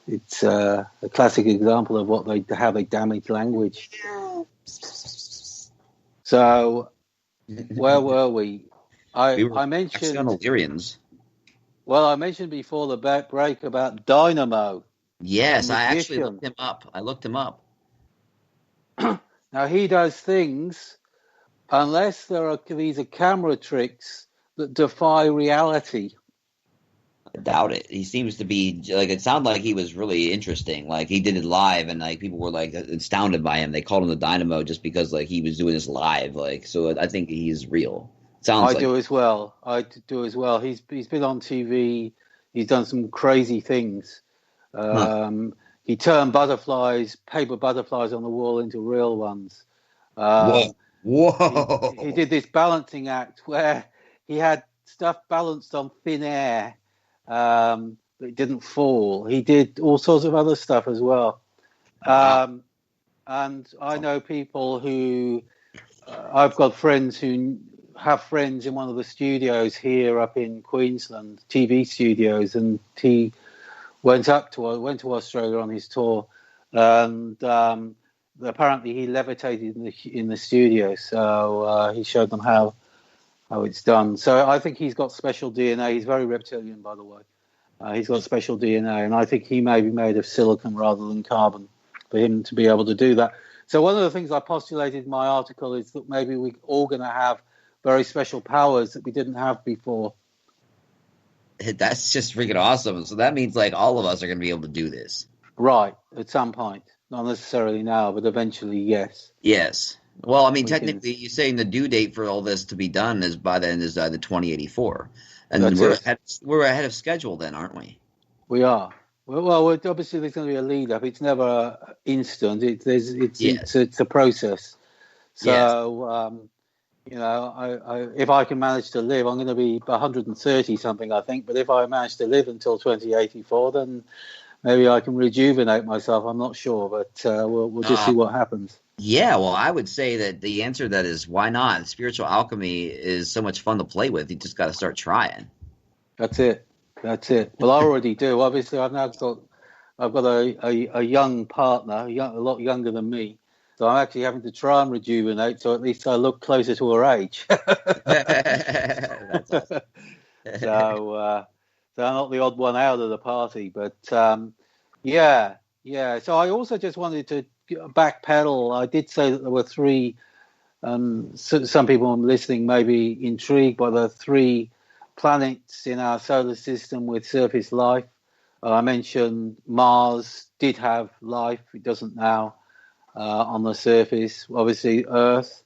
It's a classic example of how they damage language. So, where were we? I mentioned Illyrians. Well, I mentioned before the break about Dynamo. Yes, I actually looked him up. Now, he does things, unless these are camera tricks that defy reality. I doubt it. He seems to be, it sounded like he was really interesting. Like, he did it live, and, people were, astounded by him. They called him the Dynamo just because, he was doing this live. So I think he's real. I do as well. He's been on TV. He's done some crazy things. He turned paper butterflies on the wall into real ones. Whoa! He did this balancing act where he had stuff balanced on thin air, but it didn't fall. He did all sorts of other stuff as well. And I know people who I've got friends who have friends in one of the studios here up in Queensland, TV studios, and he went to Australia on his tour, and apparently he levitated in the studio. So he showed them how it's done. So I think he's got special DNA. He's very reptilian, by the way. He's got special DNA, and I think he may be made of silicon rather than carbon for him to be able to do that. So one of the things I postulated in my article is that maybe we're all going to have very special powers that we didn't have before. That's just freaking awesome. So that means all of us are going to be able to do this. Right, at some point. Not necessarily now, but eventually, yes. Yes. Well, I mean, technically, you're saying the due date for all this to be done is by then is the 2084. And we're ahead of schedule then, aren't we? We are. Well, obviously there's going to be a lead up. It's never instant. It's a process. So, if I can manage to live, I'm going to be 130 something, I think. But if I manage to live until 2084, then maybe I can rejuvenate myself. I'm not sure, but we'll just see what happens. Yeah, well, I would say that the answer to that is why not? Spiritual alchemy is so much fun to play with. You just got to start trying. That's it. That's it. Well, I already do. Obviously, I've got a young partner, a lot younger than me. So I'm actually having to try and rejuvenate, so at least I look closer to her age. That's awesome. So I'm not the odd one out of the party. But yeah, yeah. So I also just wanted to backpedal. I did say that there were three. So some people listening may be intrigued by the three planets in our solar system with surface life. I mentioned Mars did have life; it doesn't now on the surface. Obviously, Earth,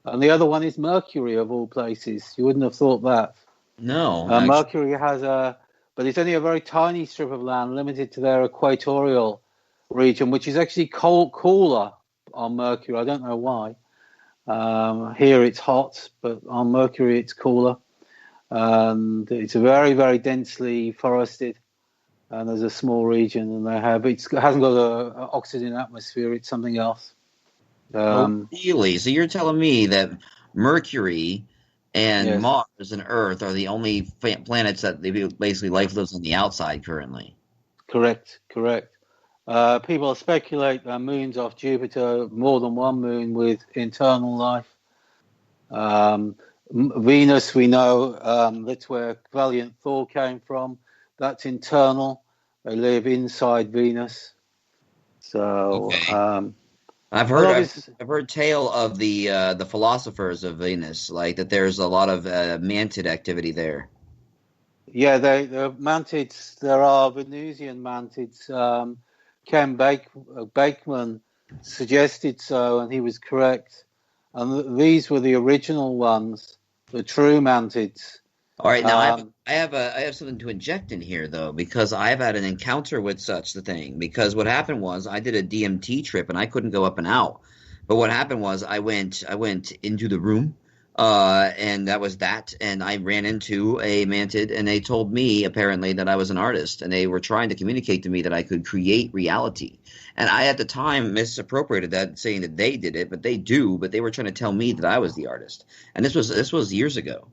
and the other one is Mercury, of all places. You wouldn't have thought that. No, Mercury has but it's only a very tiny strip of land, limited to their equatorial region, which is actually cooler on Mercury. I don't know why. Here it's hot, but on Mercury it's cooler. And it's very, very densely forested. And there's a small region, and it hasn't got an oxygen atmosphere. It's something else. Oh, really? So you're telling me that Mercury and Yes. Mars and Earth are the only planets that basically life lives on the outside currently? Correct. People speculate that moons off Jupiter, more than one moon with internal life. Venus, we know that's where Valiant Thor came from. That's internal. They live inside Venus. So, Okay. I've heard tale of the philosophers of Venus, like that there's a lot of mantid activity there. yeah, the mantids. There are Venusian mantids. Ken Bakeman suggested so, and he was correct. And these were the original ones, the true mantids. All right, now I have something to inject in here though, because I've had an encounter with such the thing. Because what happened was I did a DMT trip and I couldn't go up and out. But what happened was I went into the room, and that was that, and I ran into a mantid, and they told me apparently that I was an artist, and they were trying to communicate to me that I could create reality. And I at the time misappropriated that, saying that they did it, but they do, but they were trying to tell me that I was the artist. And this was years ago.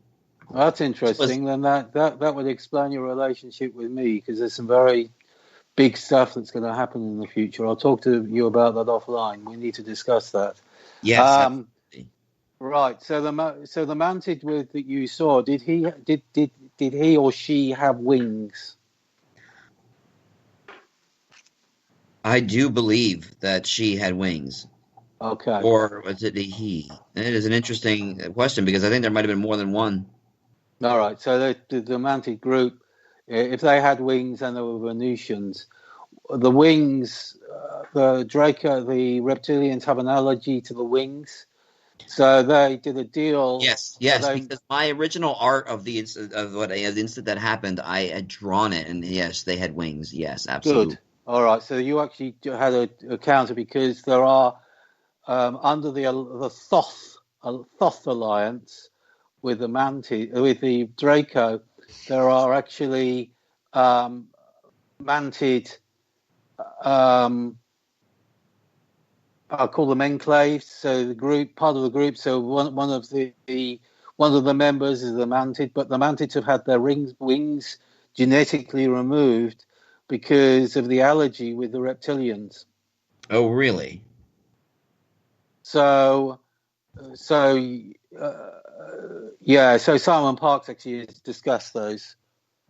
Well, that's interesting. Then that would explain your relationship with me, because there's some very big stuff that's going to happen in the future. I'll talk to you about that offline. We need to discuss that. Yes. Right. So the mantid that you saw, did he or she have wings? I do believe that she had wings. Okay. Or was it a he? It is an interesting question because I think there might have been more than one. All right. So the mantid group, if they had wings and they were Venusians, the wings, the reptilians have an allergy to the wings. So they did a deal. Yes, because my original art of the instant that happened, I had drawn it, and yes, they had wings. Yes, absolutely. Good. All right. So you actually had a counter, because there are under the Thoth alliance with the with the Draco, there are actually mantid. I'll call them enclaves. So part of the group. So one of the members is the mantid, but the mantids have had their wings genetically removed because of the allergy with the reptilians. Oh, really? So yeah. So Simon Parkes actually has discussed those.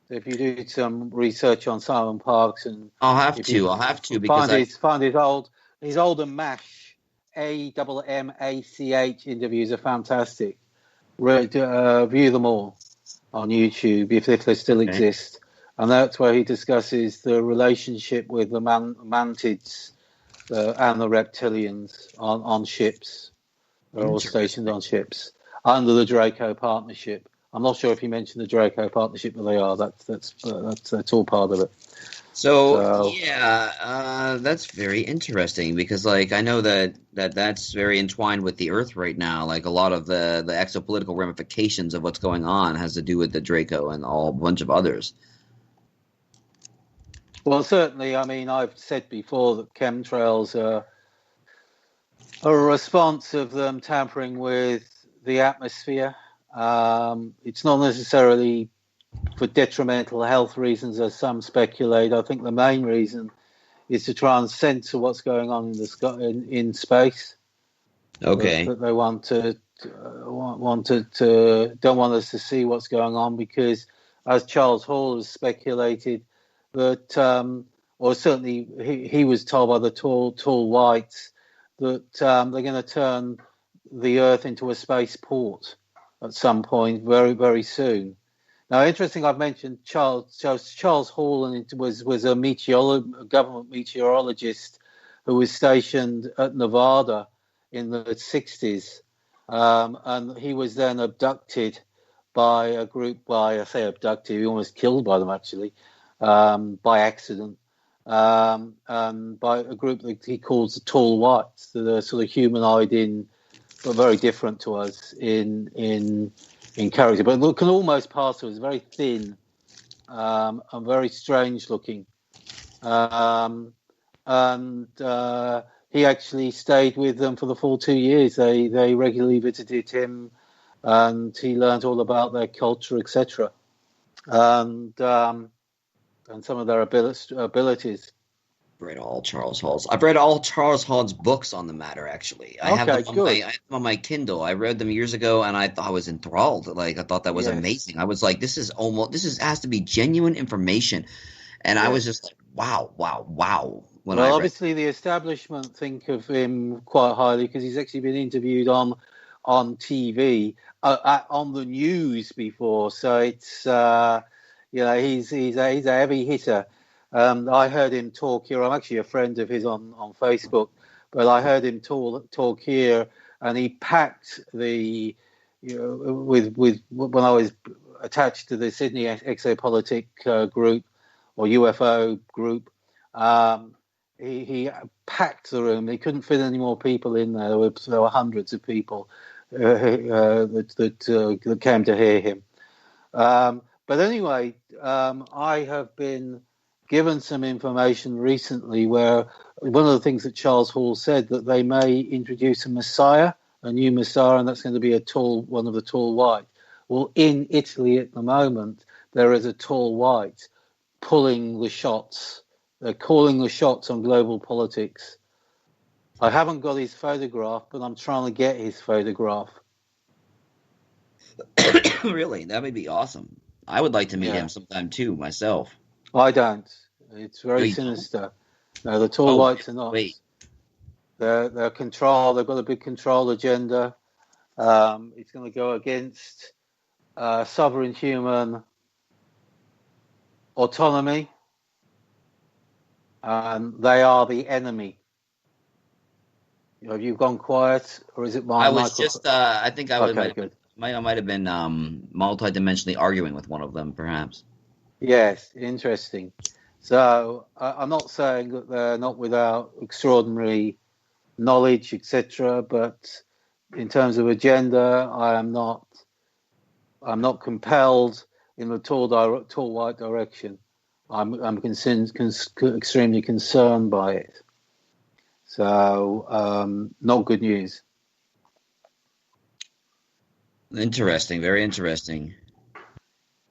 So if you do some research on Simon Parkes, and I'll have to because find his older MASH, AMMACH interviews are fantastic. View them all on YouTube if they still exist, and that's where he discusses the relationship with the mantids and the reptilians on ships. They're all stationed on ships under the Draco Partnership. I'm not sure if you mentioned the Draco Partnership, but they are. That's all part of it. So yeah, that's very interesting because, like, I know that's very entwined with the Earth right now. Like, a lot of the exopolitical ramifications of what's going on has to do with the Draco and a bunch of others. Well, certainly. I mean, I've said before that chemtrails are A response of them tampering with the atmosphere. It's not necessarily for detrimental health reasons, as some speculate. I think the main reason is to try and censor what's going on in the sky, in space. Okay. That they don't want us to see what's going on, because, as Charles Hall has speculated, that or certainly he was told by the tall whites that they're going to turn the Earth into a space port at some point very, very soon. Now, interesting, I've mentioned Charles Hall, and it was a government meteorologist who was stationed at Nevada in the 60s. And he was then abducted by a group, I say abducted, he almost killed by them actually, by accident, and by a group that he calls the Tall Whites, that are sort of humanoid but very different to us in character, but can almost pass us. Very thin and very strange looking. And he actually stayed with them for the full 2 years. They regularly visited him, and he learned all about their culture, etc. And some of their abilities. I've read all Charles Hall's books on the matter. Actually, I have them on my Kindle. I read them years ago, and I was enthralled. Like, I thought that was amazing. I was like, this has to be genuine information, and I was just like, wow. Obviously, the establishment think of him quite highly because he's actually been interviewed on TV, on the news before. So it's he's a heavy hitter. I heard him talk here. I'm actually a friend of his on Facebook, but I heard him talk here, and he packed with when I was attached to the Sydney exopolitical group or UFO group. He packed the room. He couldn't fit any more people in there. There were hundreds of people that came to hear him. But anyway, I have been given some information recently where one of the things that Charles Hall said, that they may introduce a new Messiah, and that's going to be one of the tall white. Well, in Italy at the moment, there is a tall white pulling the shots. They're calling the shots on global politics. I haven't got his photograph, but I'm trying to get his photograph. Really? That would be awesome. I would like to meet him sometime too, myself. I don't. It's very sinister. No, the tall whites are not. Wait. They're control. They've got a big control agenda. It's going to go against sovereign human autonomy. They are the enemy. Have you gone quiet, or is it my? I was just. I think I would. Okay, I might have been multidimensionally arguing with one of them, perhaps. Yes, interesting. So I'm not saying that they're not without extraordinary knowledge, etc. But in terms of agenda, I'm not compelled in the tall white direction. I'm extremely concerned by it. So not good news. Interesting, very interesting.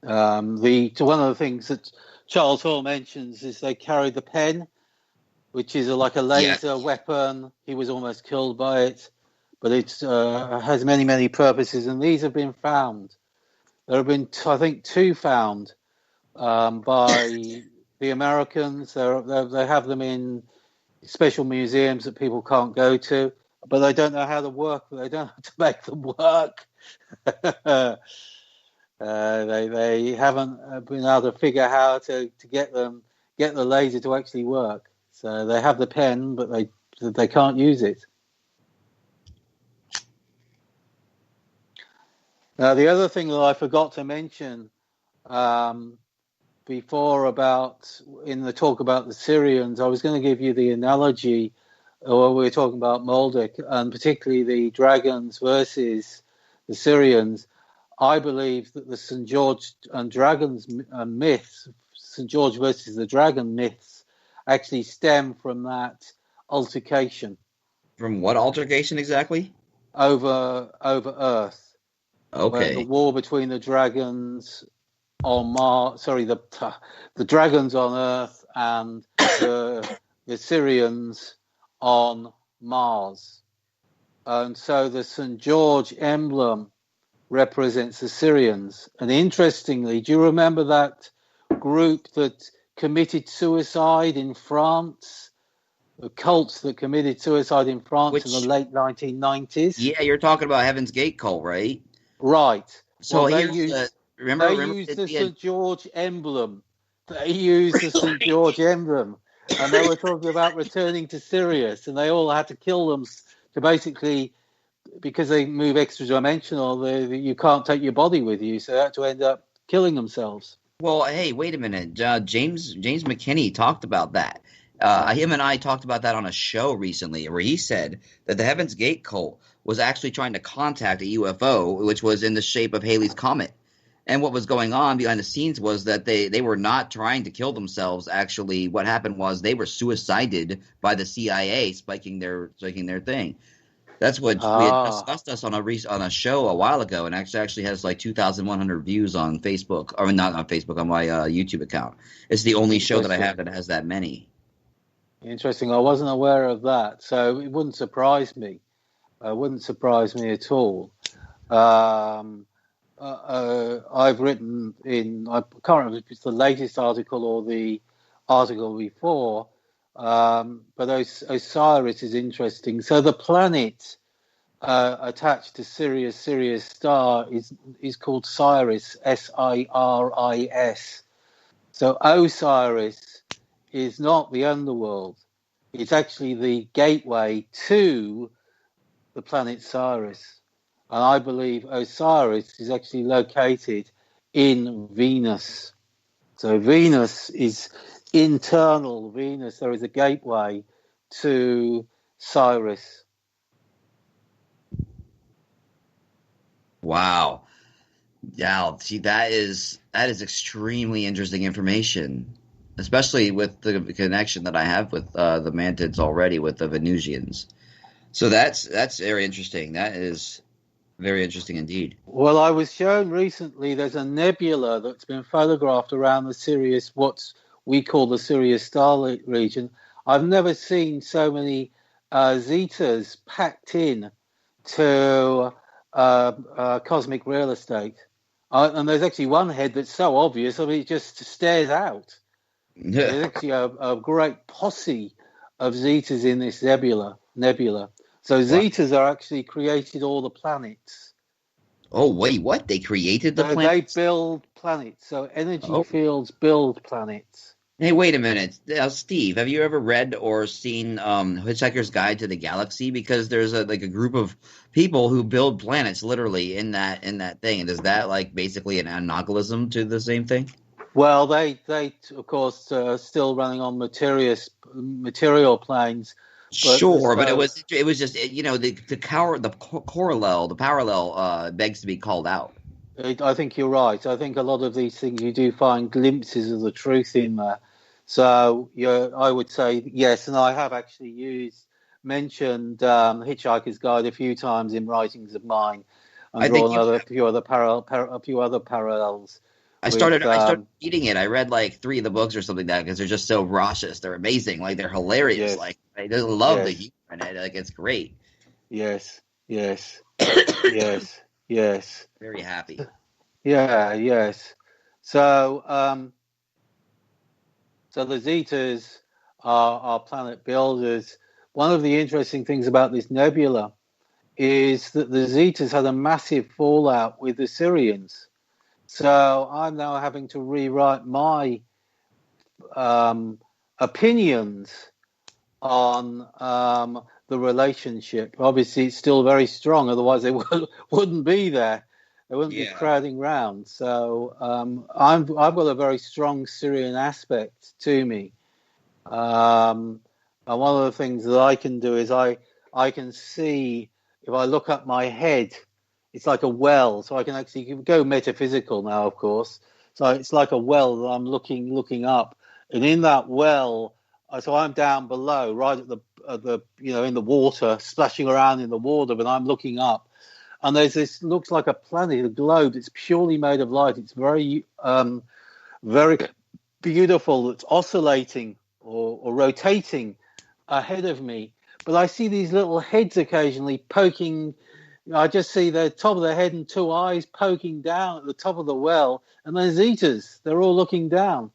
One of the things that Charles Hall mentions is they carry the pen, which is like a laser weapon. He was almost killed by it, but it has many, many purposes, and these have been found. There have been, I think, 2 found by the Americans. They have them in special museums that people can't go to, but they don't know how to work. They don't know how to make them work. They haven't been able to figure how to get the laser to actually work. So they have the pen, but they can't use it. Now, the other thing that I forgot to mention before in the talk about the Syrians, I was going to give you the analogy, or we were talking about Moloch, and particularly the dragons versus the Syrians. I believe that the St. George and dragons myths, St. George versus the dragon myths, actually stem from that altercation From what altercation exactly? Over Earth, where the Okay. war between the dragons on Mars, the dragons on Earth and the Syrians on Mars. And so the St. George emblem represents the Syrians. And interestingly, do you remember that group that committed suicide in France? The cults that committed suicide in France in the late 1990s? Yeah, you're talking about Heaven's Gate cult, right? Right. So Well, here's the they remember used the the St. George emblem. They used the St. George emblem. And they were talking about returning to Sirius, and they all had to kill them to basically, because they move extra dimensional, you can't take your body with you, so they had to end up killing themselves. Well, hey, wait a minute. James McKinney talked about that. Him and I talked about that on a show recently, where he said that the Heaven's Gate cult was actually trying to contact a UFO, which was in the shape of Halley's Comet. And what was going on behind the scenes was that they were not trying to kill themselves. Actually, what happened was they were suicided by the CIA, spiking their thing. That's what we had discussed us on a show a while ago, and actually has like 2,100 views on Facebook, or not on Facebook, on my YouTube account. It's the only show that I have that has that many. Interesting. I wasn't aware of that, so it wouldn't surprise me. Wouldn't surprise me at all. I've written I can't remember if it's the latest article or the article before, but Osiris is interesting. So the planet attached to Sirius star is called Siris, Siris. So Osiris is not the underworld. It's actually the gateway to the planet Sirius. And I believe Osiris is actually located in Venus. So Venus is internal Venus. There is a gateway to Sirius. Wow. Yeah, see, that is extremely interesting information, especially with the connection that I have with the Mantids already with the Venusians. So that's very interesting. That is very interesting indeed. Well, I was shown recently there's a nebula that's been photographed around the Sirius, what we call the Sirius star region. I've never seen so many zetas packed in to cosmic real estate. And there's actually one head that's so obvious, I mean, it just stares out. There's actually a great posse of zetas in this nebula. So zetas are actually created all the planets. Oh, wait, what? They created the planets? They build planets. So energy fields build planets. Hey, wait a minute. Steve, have you ever read or seen Hitchhiker's Guide to the Galaxy? Because there's a group of people who build planets literally in that thing. And is that like basically an anachronism to the same thing? Well, they of course still running on material planes. Sure, but it was just the parallel begs to be called out. I think you're right. I think a lot of these things you do find glimpses of the truth in there. So I would say yes, and I have actually mentioned Hitchhiker's Guide a few times in writings of mine, and drawn a few other parallels. I started reading it. I read like 3 of the books or something like that because they're just so raucous. They're amazing. Like they're hilarious. Yes. Like I just love the humor in it. Like it's great. Yes. Yes. Very happy. Yeah. Yes. So so the Zetas are planet builders. One of the interesting things about this nebula is that the Zetas had a massive fallout with the Syrians. So I'm now having to rewrite my opinions on the relationship. Obviously, it's still very strong. Otherwise, they wouldn't be there. They wouldn't be crowding round. So I've got a very strong Syrian aspect to me. And one of the things that I can do is I can see, if I look up my head, it's like a well. So I can actually go metaphysical now, of course. So it's like a well that I'm looking up. And in that well, so I'm down below, right at the in the water, splashing around in the water, but I'm looking up, and there's this looks like a planet, a globe. It's purely made of light. It's very very beautiful. It's oscillating or rotating ahead of me, but I see these little heads occasionally poking. I just see the top of the head and two eyes poking down at the top of the well, and then Zetas. They're all looking down.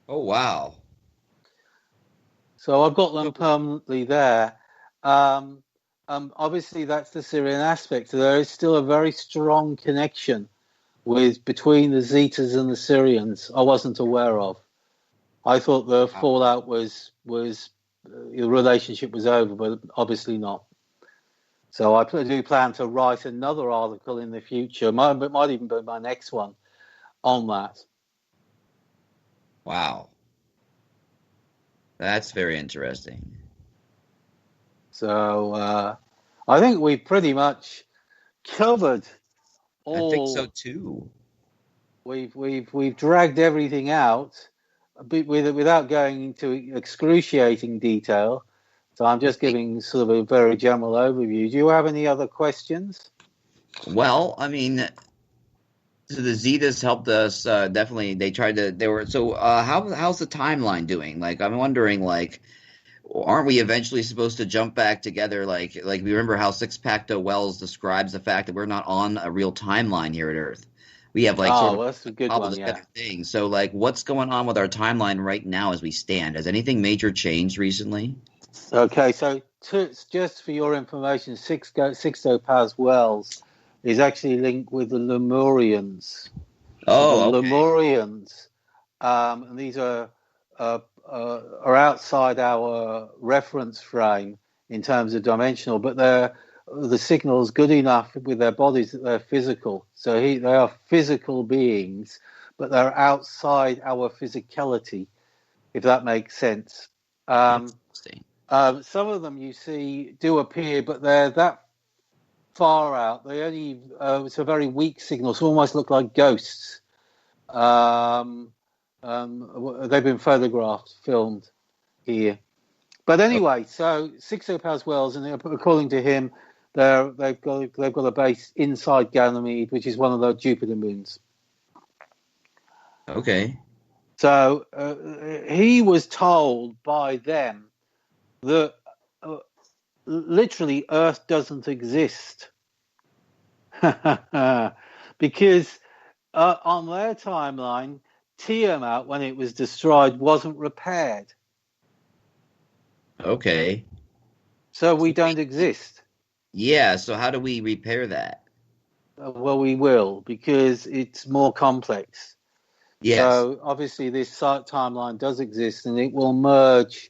Oh, wow. So I've got them permanently there. Obviously, that's the Syrian aspect. So there is still a very strong connection between the Zetas and the Syrians. I wasn't aware of. I thought the fallout was the relationship was over, but obviously not. So I do plan to write another article in the future. It might even be my next one on that. Wow. That's very interesting. So I think we pretty much covered all. I think so too. We've dragged everything out a bit without going into excruciating detail. So I'm just giving sort of a very general overview. Do you have any other questions? Well, I mean, so the Zetas helped us. Definitely, they tried to. They were so. How's the timeline doing? Like, I'm wondering, like, aren't we eventually supposed to jump back together? Like we remember how Six Pacto Wells describes the fact that we're not on a real timeline here at Earth. We have that's a good one, together things. So, like, what's going on with our timeline right now as we stand? Has anything major changed recently? Okay, so just for your information, Sixto Paz Wells is actually linked with the Lemurians. Oh, the okay. Lemurians, and these are outside our reference frame in terms of dimensional, but the signal's good enough with their bodies that they're physical. So they are physical beings, but they're outside our physicality, if that makes sense. Some of them you see do appear, but they're that far out. They only it's a very weak signal, so almost look like ghosts. They've been photographed, filmed here. But anyway, so Sixto Paz Wells, and according to him, they've got a base inside Ganymede, which is one of the Jupiter moons. Okay. So he was told by them that literally Earth doesn't exist because on their timeline, Tiamat, when it was destroyed, wasn't repaired. Okay. So we don't exist. Yeah, so how do we repair that? Well, we will, because it's more complex. Yes. So obviously this timeline does exist, and it will merge.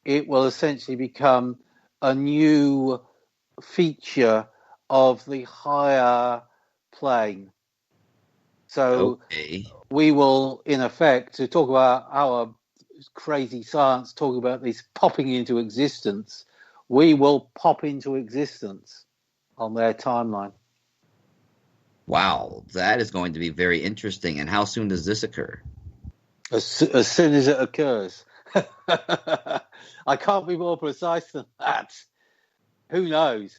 It will essentially become a new feature of the higher plane. So we will, in effect, to talk about our crazy science, talk about this popping into existence, we will pop into existence on their timeline. Wow, that is going to be very interesting. And how soon does this occur? As soon as it occurs. I can't be more precise than that. Who knows?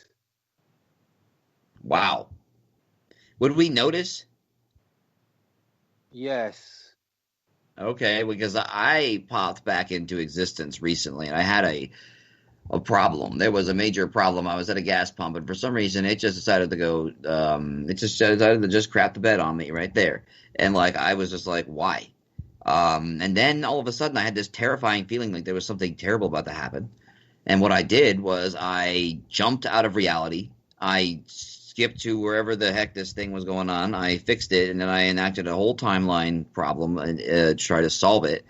Wow. Would we notice? Yes. Okay, because I popped back into existence recently, and I had a problem. There was a major problem. I was at a gas pump, and for some reason, it just decided to go. It just decided to just crap the bed on me right there, and like I was just like, why? And then all of a sudden, I had this terrifying feeling like there was something terrible about to happen. And what I did was I jumped out of reality. I skipped to wherever the heck this thing was going on. I fixed it, and then I enacted a whole timeline problem to try to solve it.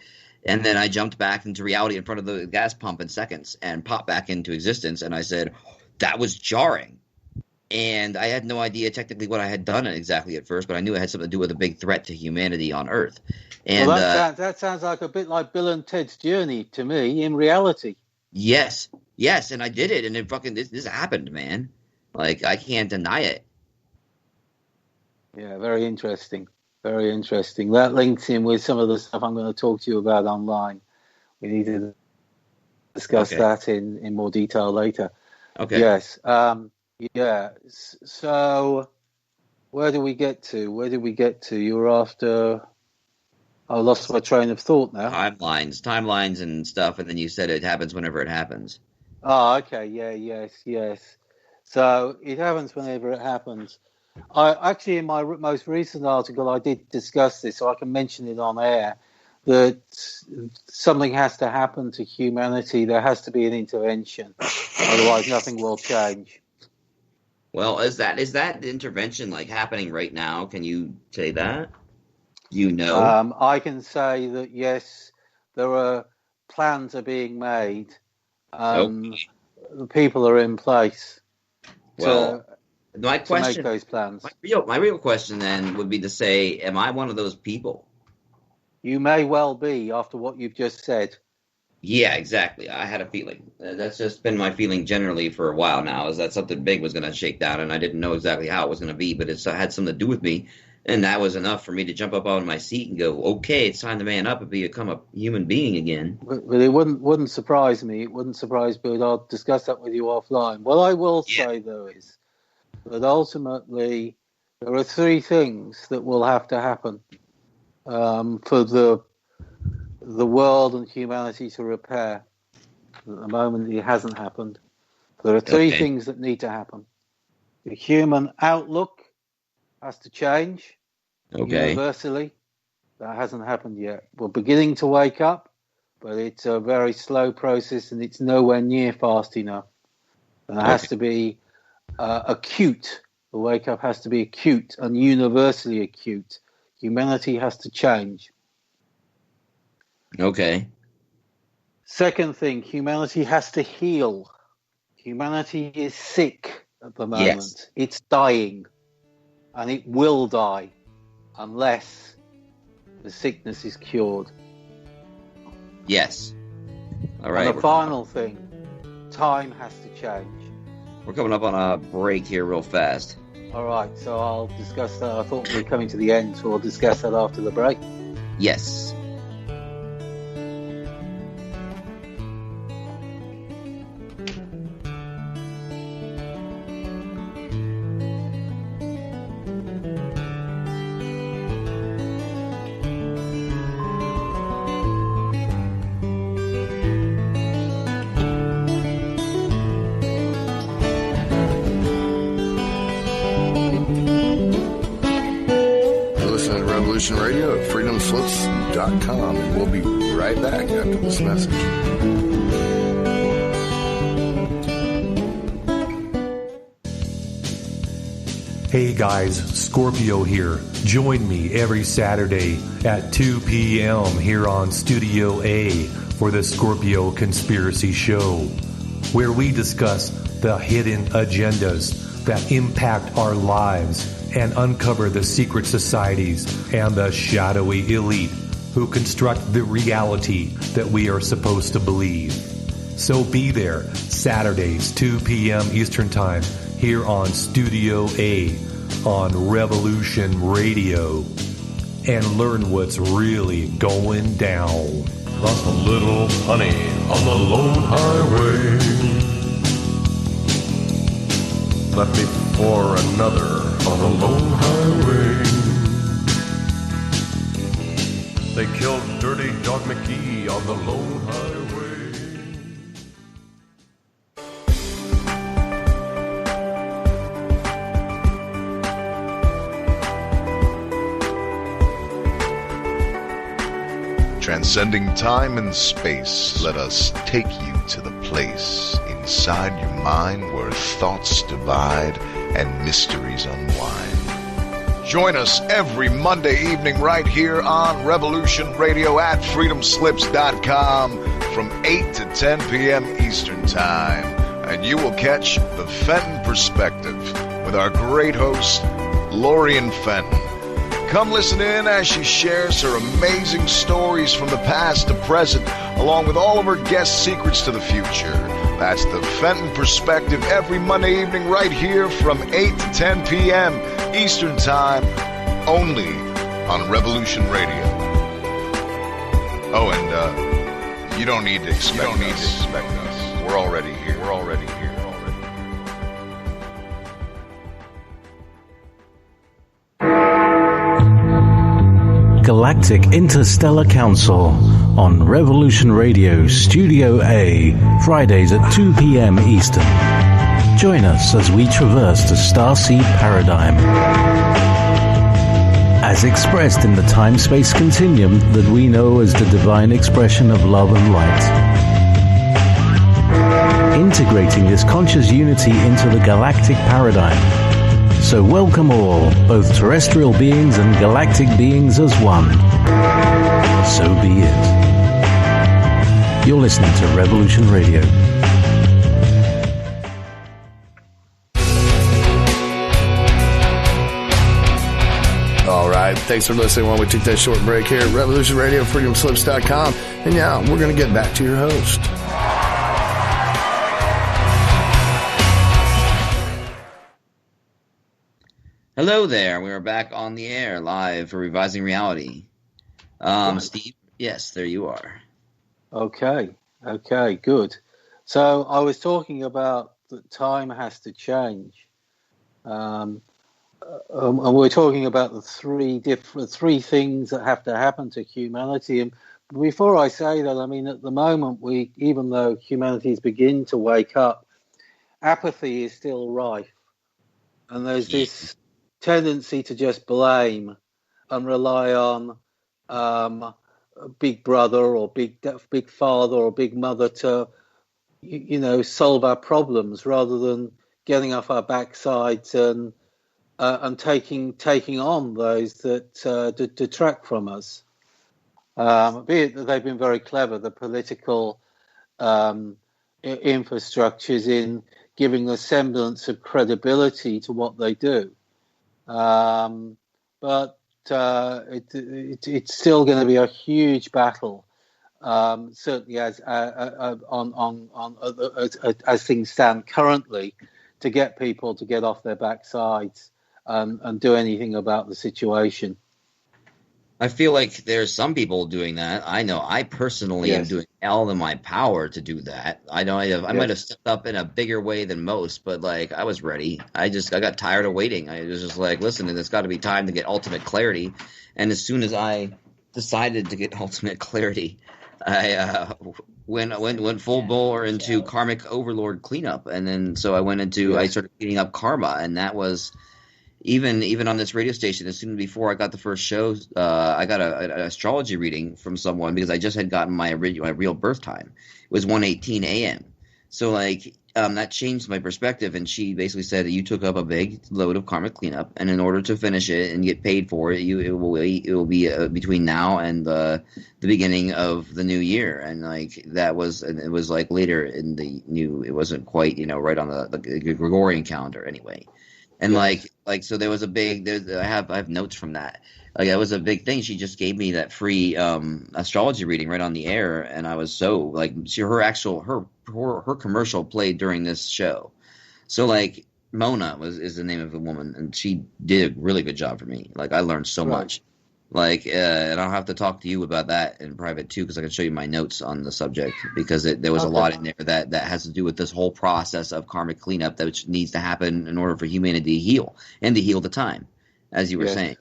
And then I jumped back into reality in front of the gas pump in seconds and popped back into existence. And I said, that was jarring. And I had no idea technically what I had done exactly at first, but I knew it had something to do with a big threat to humanity on Earth. And well, that sounds like a bit like Bill and Ted's Journey to me in reality. Yes, and I did it, and it fucking this happened, man. Like, I can't deny it. Yeah, very interesting. Very interesting. That links in with some of the stuff I'm going to talk to you about online. We needed discuss that in more detail later. Okay. Yes. So where do we get to? You were after... I lost my train of thought now. Timelines and stuff, and then you said it happens whenever it happens. Oh, okay. Yeah, yes. So it happens whenever it happens. I actually, in my most recent article, I did discuss this, so I can mention it on air, that something has to happen to humanity. There has to be an intervention. Otherwise, nothing will change. Well, is that intervention like happening right now? Can you say that? You know? I can say that, yes, there are plans are being made. The people are in place to make those plans. My real question then would be to say, am I one of those people? You may well be, after what you've just said. Yeah, exactly. I had a feeling. That's just been my feeling generally for a while now, is that something big was going to shake down, and I didn't know exactly how it was going to be, but it had something to do with me. And that was enough for me to jump up on my seat and go, okay, it's time to man up and become a human being again. But it wouldn't surprise me. It wouldn't surprise me, but I'll discuss that with you offline. What I will say, though, is that ultimately there are three things that will have to happen for the world and humanity to repair. At the moment, it hasn't happened. There are three things that need to happen. The human outlook has to change universally. That hasn't happened yet. We're beginning to wake up, but it's a very slow process, and it's nowhere near fast enough. And it has to be acute. The wake up has to be acute and universally acute. Humanity has to change. Okay. Second thing, humanity has to heal. Humanity is sick at the moment. Yes. It's dying. And it will die unless the sickness is cured. Yes. All right. And the final thing, time has to change. We're coming up on a break here real fast. All right, so I'll discuss that. I thought we were coming to the end, so we'll discuss that after the break. Yes. Radio at freedomslips.com, and we'll be right back after this message. Hey guys, Scorpio here. Join me every Saturday at 2 p.m. here on Studio A for the Scorpio Conspiracy Show, where we discuss the hidden agendas that impact our lives and uncover the secret societies and the shadowy elite who construct the reality that we are supposed to believe. So be there Saturdays, 2 p.m. Eastern Time, here on Studio A on Revolution Radio, and learn what's really going down. Lost a little honey on the lone highway, left me for another on the lone highway. They killed Dirty Dog McGee on the lone highway. Transcending time and space, let us take you to the place inside your mind where thoughts divide and mysteries unwind. Join us every Monday evening right here on Revolution Radio at freedomslips.com from 8 to 10 p.m. Eastern Time. And you will catch the Fenton Perspective with our great host, Lorian Fenton. Come listen in as she shares her amazing stories from the past to present, along with all of her guest secrets to the future. That's the Fenton Perspective every Monday evening right here from 8 to 10 p.m. Eastern Time, only on Revolution Radio. Oh, and You don't need to expect us. We're already here. Galactic Interstellar Council on Revolution Radio Studio A, Fridays at 2 p.m. Eastern. Join us as we traverse the starseed paradigm, as expressed in the time-space continuum that we know as the divine expression of love and light. Integrating this conscious unity into the galactic paradigm. So welcome all, both terrestrial beings and galactic beings as one. So be it. You're listening to Revolution Radio. All right, thanks for listening while we take that short break here at Revolution Radio, freedomslips.com. And yeah, we're going to get back to your host. Hello there. We are back on the air live for Revising Reality. Steve, yes, there you are. Okay, good. So I was talking about that time has to change. And we're talking about the three things that have to happen to humanity. And before I say that, I mean, at the moment, even though humanity is beginning to wake up, apathy is still rife. And there's this tendency to just blame and rely on Big Brother or Big Father or Big Mother to, solve our problems rather than getting off our backsides and taking on those that detract from us. Be it that they've been very clever, the political infrastructures in giving a semblance of credibility to what they do. But it's still going to be a huge battle, certainly as things stand currently, to get people to get off their backsides and do anything about the situation. I feel like there's some people doing that. I know I personally am doing all in my power to do that. I know I might have stepped up in a bigger way than most, but like I was ready. I got tired of waiting. I was just like, listen, there's got to be time to get ultimate clarity. And as soon as I decided to get ultimate clarity, I went full bore into karmic overlord cleanup, and then so I went into I started cleaning up karma, and that was. Even on this radio station, as soon before I got the first show, I got an astrology reading from someone because I just had gotten my real birth time. It was 1:18 a.m. So that changed my perspective, and she basically said that you took up a big load of karmic cleanup, and in order to finish it and get paid for it, it will be between now and the beginning of the new year, and it was like later in the new. It wasn't quite right on the Gregorian calendar anyway. And so there was I have notes from that. That was a big thing. She just gave me that free astrology reading right on the air, and I was so her commercial played during this show. So Mona is the name of the woman, and she did a really good job for me. I learned so much. And I'll have to talk to you about that in private too, because I can show you my notes on the subject, because there was a lot in there that has to do with this whole process of karmic cleanup that which needs to happen in order for humanity to heal and to heal the time, as you were saying.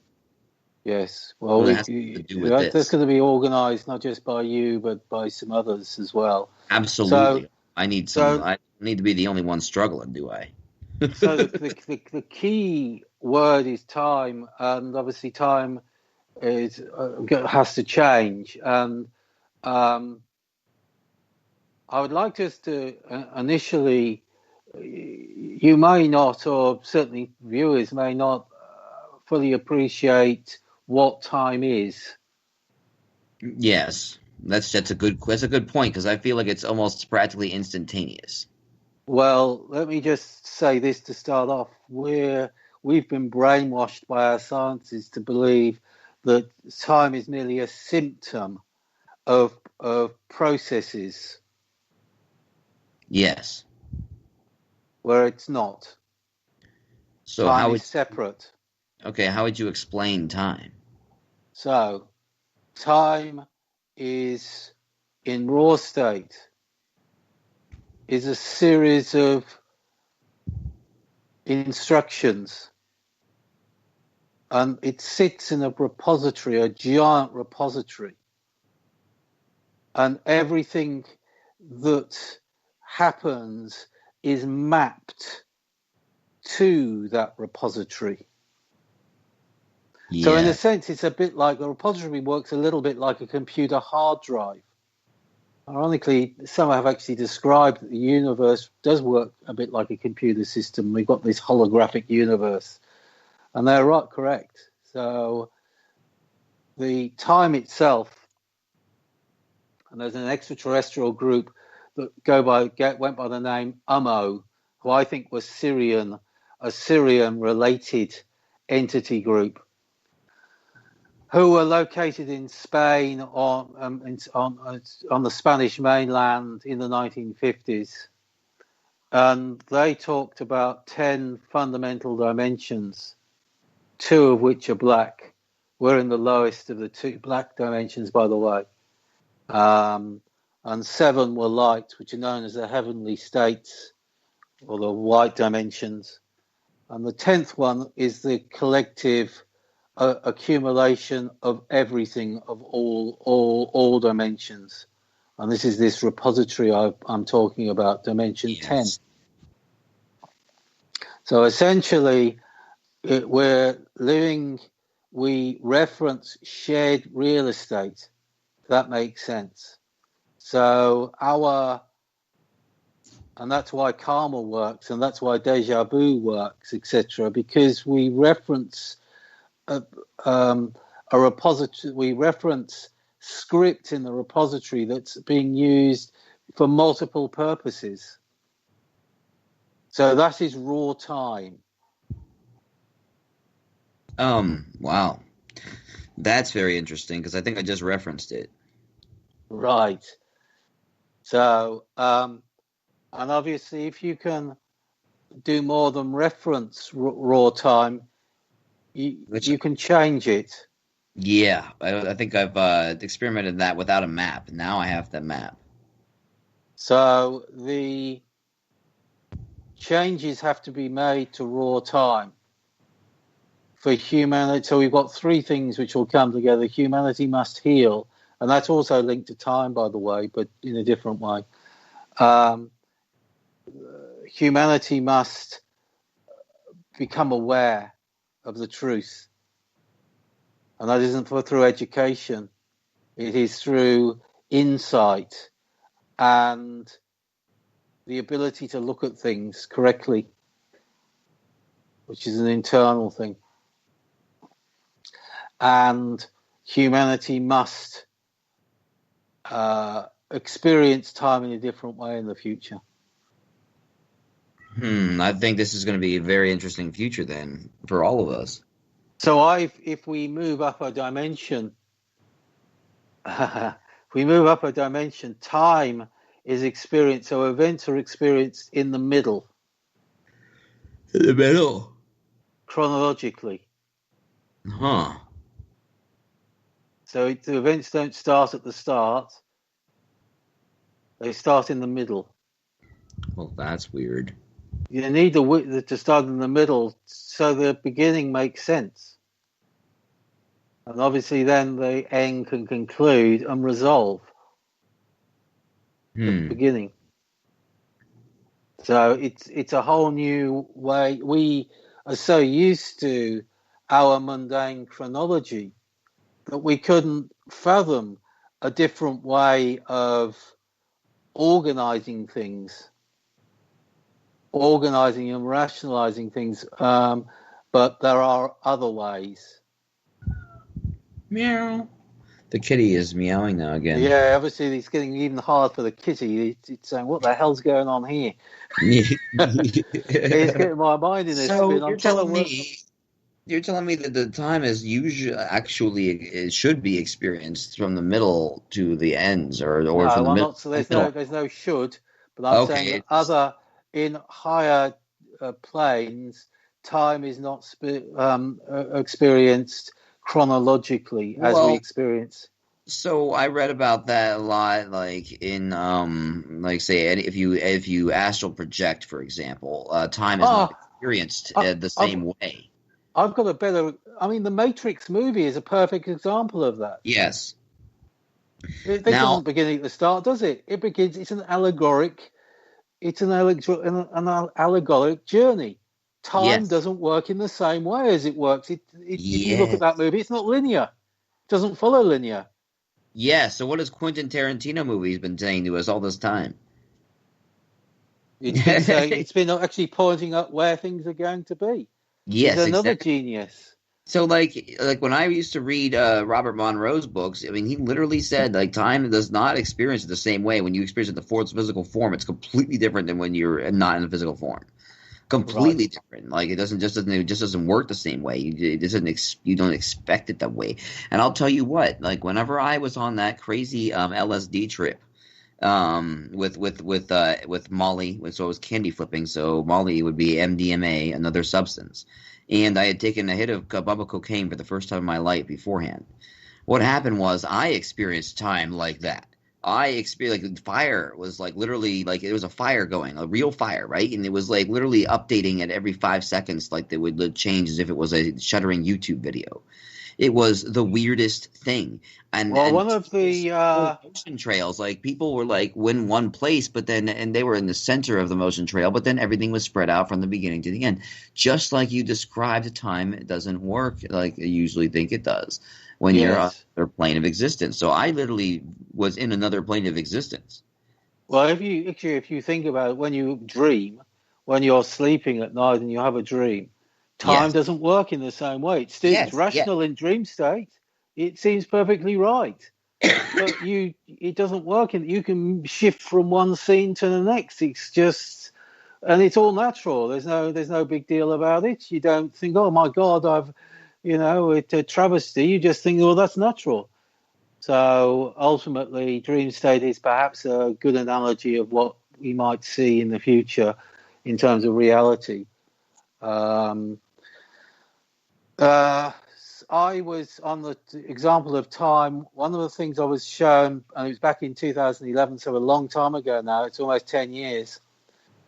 Yes, well, it has to do with this. That's going to be organised not just by you but by some others as well. Absolutely, I need some. I need to be the only one struggling, do I? So the key word is time, and obviously time has to change, and I would like just to initially, you may not, or certainly viewers may not fully appreciate what time is. Yes, that's a good point, because I feel like it's almost practically instantaneous. Well, let me just say this to start off. We've been brainwashed by our sciences to believe that time is merely a symptom of processes. Yes. Where it's not. So time is separate. Okay, how would you explain time? So, time is in raw state is a series of instructions, and it sits in a repository, a giant repository, and everything that happens is mapped to that repository. Yeah. So in a sense, it's a bit like a repository works a little bit like a computer hard drive. Ironically, some have actually described that the universe does work a bit like a computer system. We've got this holographic universe, and they're right, correct. So the time itself, and there's an extraterrestrial group that went by the name Ummo, who I think was a Syrian-related entity group, who were located in Spain on the Spanish mainland in the 1950s. And they talked about 10 fundamental dimensions, 2 of which are black. We're in the lowest of the 2 black dimensions, by the way. And 7 were light, which are known as the heavenly states, or the white dimensions. And the 10th one is the collective accumulation of everything, of all dimensions, and this is this repository I'm talking about, dimension 10. So essentially, we reference shared real estate. If that makes sense. So and that's why karma works, and that's why deja vu works, etc. Because we reference a repository, we reference script in the repository that's being used for multiple purposes. So that is raw time. Wow. That's very interesting, because I think I just referenced it. Right. So, and obviously, if you can do more than reference raw time, you can change it. Yeah, I think I've experimented that without a map. Now I have the map. So the changes have to be made to raw time for humanity. So we've got 3 things which will come together. Humanity must heal, and that's also linked to time, by the way, but in a different way. Humanity must become aware of the truth, and that isn't through education. It is through insight and the ability to look at things correctly, which is an internal thing. And humanity must experience time in a different way in the future. I think this is going to be a very interesting future then for all of us. So if we move up a dimension, time is experienced. So events are experienced in the middle. In the middle? Chronologically. Huh. So the events don't start at the start. They start in the middle. Well, that's weird. You need to start in the middle so the beginning makes sense. And obviously then the end can conclude and resolve the beginning. So it's a whole new way. We are so used to our mundane chronology that we couldn't fathom a different way of organizing things, organizing and rationalizing things. But there are other ways. Meow. The kitty is meowing now again. Yeah, obviously it's getting even hard for the kitty. It's saying, what the hell's going on here? It's getting my mind in a spin. You're telling me that the time is usually it should be experienced from the middle to the ends, or No, from the middle. not so. There's no should, but I'm saying that in higher planes, time is not experienced chronologically as we experience. So I read about that a lot, like in like say if you astral project, for example, time is not Ah, experienced the I've same way. I've got a better. I mean, the Matrix movie is a perfect example of that. Yes. It Now, doesn't begin at the start, does it? It begins. It's an allegoric. It's an allegoric journey. Time yes, doesn't work in the same way as it works. If you look at that yes, movie, it's not linear. It doesn't follow linear. yes. So what has Quentin Tarantino movies been saying to us all this time? It's been saying. It's been actually pointing up where things are going to be. He's Yes, another exactly. genius. So like when I used to read Robert Monroe's books, I mean he literally said like time does not experience it the same way. When you experience it in the fourth physical form, it's completely different than when you're not in the physical form. Right. Completely different. Like it just doesn't work the same way. You don't expect it that way. And I'll tell you what, like whenever I was on that crazy LSD trip with Molly, so it was candy flipping. So Molly would be MDMA, another substance. And I had taken a hit of bubble cocaine for the first time in my life beforehand. What happened was I experienced time like that. I experienced like fire was like literally like it was a fire going, a real fire, right? And it was like literally updating at every 5 seconds, like they would change as if it was a shuddering YouTube video. It was the weirdest thing, Well, and one of this the whole motion trails, like people were like in one place, but then and they were in the center of the motion trail, but then everything was spread out from the beginning to the end, just like you described. Time it doesn't work like you usually think it does when you're on yes. another plane of existence. So I literally was in another plane of existence. Well, if you think about it, when you dream, when you're sleeping at night and you have a dream, time Yes, doesn't work in the same way. It's yes, yes. rational in dream state. It seems perfectly right, but it doesn't work. And you can shift from one scene to the next. It's just, and it's all natural. There's no big deal about it. You don't think, oh my God, it's a travesty. You just think, well, that's natural. So ultimately, dream state is perhaps a good analogy of what we might see in the future in terms of reality. Um, uh, I was on the example of time. One of the things I was shown, and it was back in 2011, so a long time ago now, it's almost 10 years.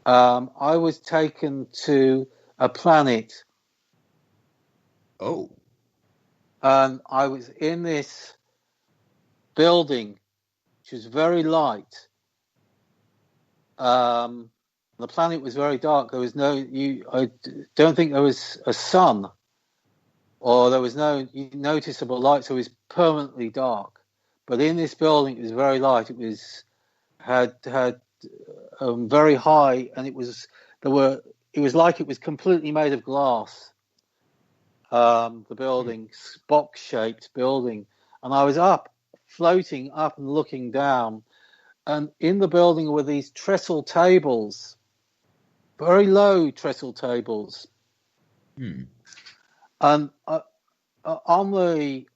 I was taken to a planet. Oh. And I was in this building, which was very light. The planet was very dark. There was I don't think there was a sun, or there was no noticeable light, so it was permanently dark. But in this building, it was very light. It was had very high, and it was like it was completely made of glass. The building, box-shaped building, and I was floating up and looking down, and in the building were these trestle tables, very low trestle tables. And on the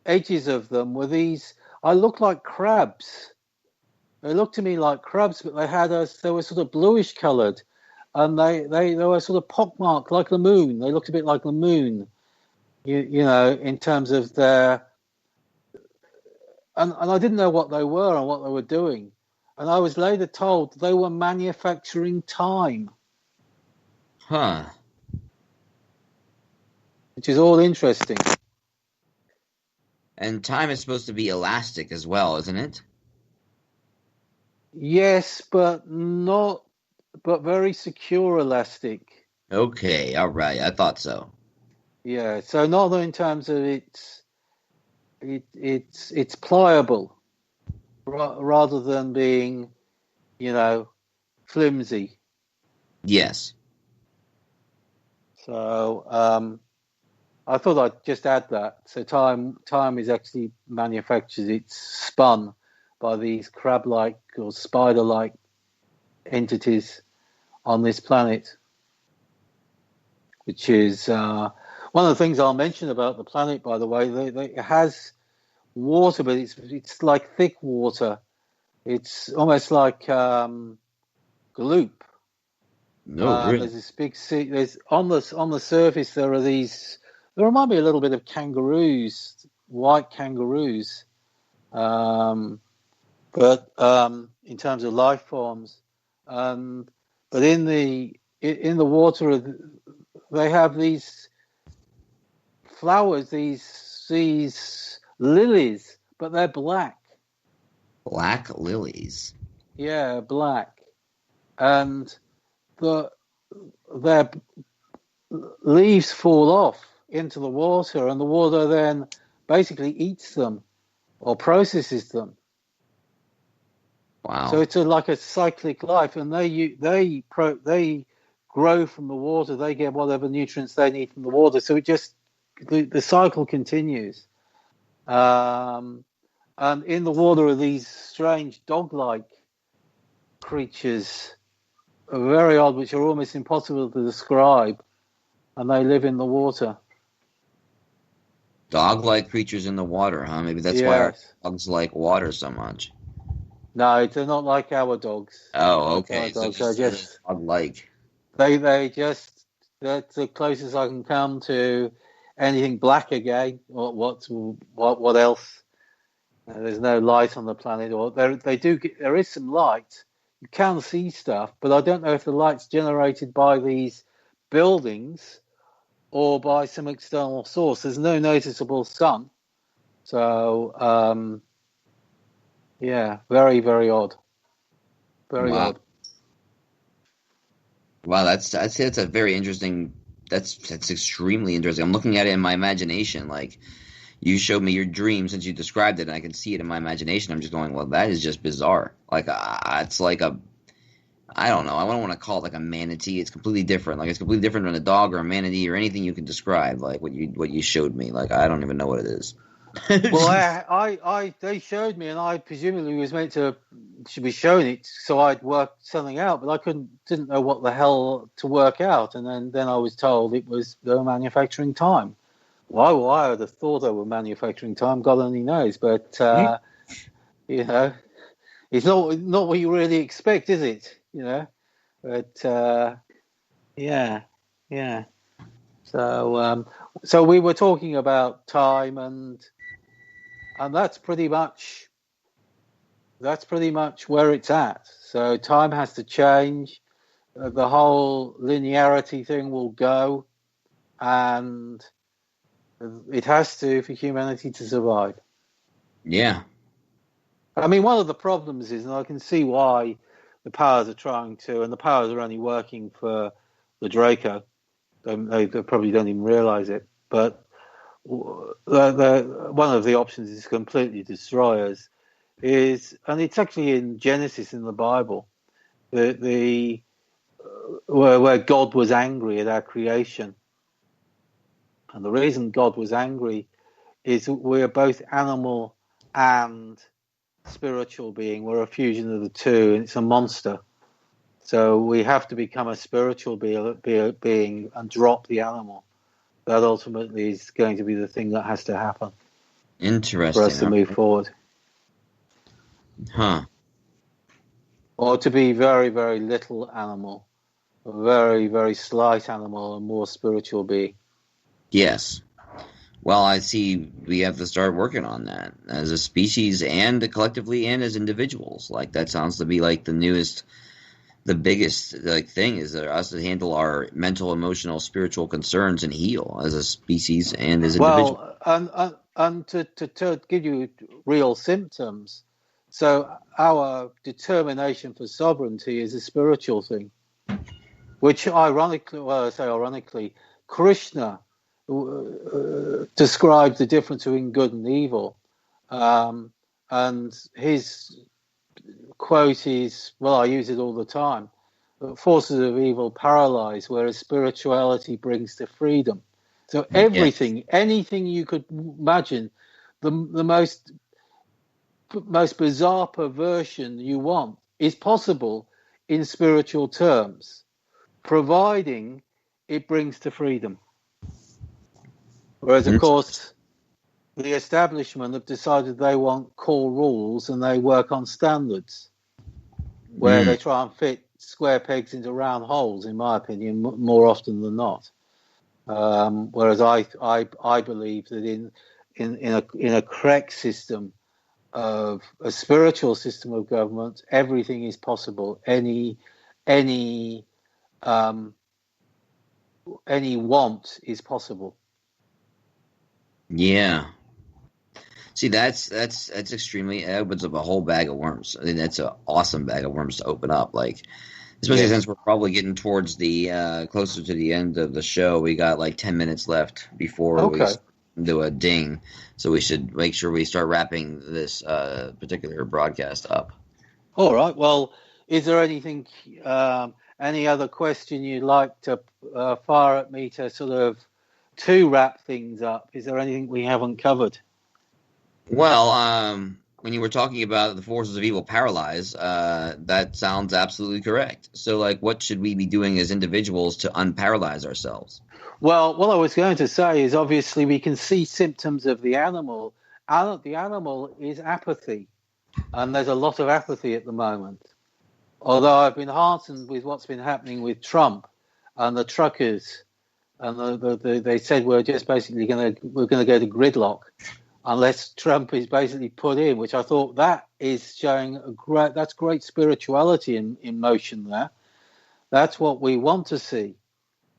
edges of them were these, I looked like crabs. They looked to me like crabs, but they were sort of bluish coloured, and they were sort of pockmarked like the moon. They looked a bit like the moon, you know, in terms of their, and I didn't know what they were and what they were doing. And I was later told they were manufacturing time. Huh. Which is all interesting. And time is supposed to be elastic as well, isn't it? Yes, but very secure elastic. Okay, all right. I thought so. Yeah, so not in terms of it's pliable rather than being, flimsy. Yes. So I thought I'd just add that. So time is actually manufactured. It's spun by these crab-like or spider-like entities on this planet, which is one of the things I'll mention about the planet. By the way, it has water, but it's like thick water. It's almost like gloop. No, really. There's this big sea. There's on the surface there are these. They remind me a little bit of kangaroos, white kangaroos, But in terms of life forms, but in the water, they have these flowers, these lilies, but they're black. Black lilies. Yeah, black, and their leaves fall off into the water, and the water then basically eats them or processes them. Wow. So it's like a cyclic life, and they grow from the water. They get whatever nutrients they need from the water. So it just the cycle continues. And in the water are these strange dog-like creatures, very odd, which are almost impossible to describe, and they live in the water. Dog-like creatures in the water, huh? Maybe that's why our dogs like water so much. No, they're not like our dogs. Oh, okay. Our dogs So are just dog-like. They just that's the closest I can come to anything black again. Or what else? There's no light on the planet, or there is some light. You can see stuff, but I don't know if the light's generated by these buildings or by some external source. There's no noticeable sun, so yeah, very, very odd. Very odd. Wow, that's a very interesting. That's extremely interesting. I'm looking at it in my imagination. Like you showed me your dream since you described it, and I can see it in my imagination. I'm just going, well, that is just bizarre. Like it's like I don't know. I don't want to call it like a manatee. It's completely different. Like it's completely different than a dog or a manatee or anything you can describe. Like what you showed me. Like I don't even know what it is. Well, they showed me, and I presumably was meant to should be shown it, so I'd work something out, but I didn't know what the hell to work out, and then I was told it was they were manufacturing time. Why I would have thought they were manufacturing time, God only knows, but you know, it's not what you really expect, is it? You know, but yeah. So we were talking about time and that's pretty much where it's at. So time has to change. The whole linearity thing will go, and it has to for humanity to survive. Yeah. I mean, one of the problems is, and I can see why the powers are trying to, and the powers are only working for the Draco. They probably don't even realize it, but one of the options is completely destroy us. And it's actually in Genesis in the Bible, where God was angry at our creation, and the reason God was angry is we're both animal and spiritual being. We're a fusion of the two, and it's a monster. So we have to become a spiritual being and drop the animal. That ultimately is going to be the thing that has to happen. Interesting. For us to move forward. Huh. Or to be very, very little animal. A very, very slight animal and more spiritual being. Yes. Well, I see we have to start working on that as a species and collectively and as individuals. Like that sounds to be like the biggest like thing is that us to handle our mental, emotional, spiritual concerns and heal as a species and as individuals. Well, and to give you real symptoms, so our determination for sovereignty is a spiritual thing, which ironically, Krishna described the difference between good and evil, and his quote is, well, I use it all the time: forces of evil paralyze, whereas spirituality brings to freedom. So everything, anything you could imagine, the most bizarre perversion you want is possible in spiritual terms, providing it brings to freedom. Whereas, of course, the establishment have decided they want core rules and they work on standards where they try and fit square pegs into round holes, in my opinion, more often than not. Whereas I believe that in a correct system, of a spiritual system of government, everything is possible. Any want is possible. Yeah. See, that's extremely. It opens up a whole bag of worms. I mean, that's an awesome bag of worms to open up. Like, especially since we're probably getting towards the closer to the end of the show. We got like 10 minutes left before we do a ding, so we should make sure we start wrapping this particular broadcast up. All right. Well, is there anything, any other question you'd like to fire at me to wrap things up? Is there anything we haven't covered? Well, when you were talking about the forces of evil paralyze, that sounds absolutely correct. So, like, what should we be doing as individuals to unparalyze ourselves? Well, what I was going to say is obviously we can see symptoms of the animal. The animal is apathy, and there's a lot of apathy at the moment. Although I've been heartened with what's been happening with Trump and the truckers, and they said we're just basically going to go to gridlock unless Trump is basically put in, which I thought that is showing that's great spirituality in motion there. That's what we want to see.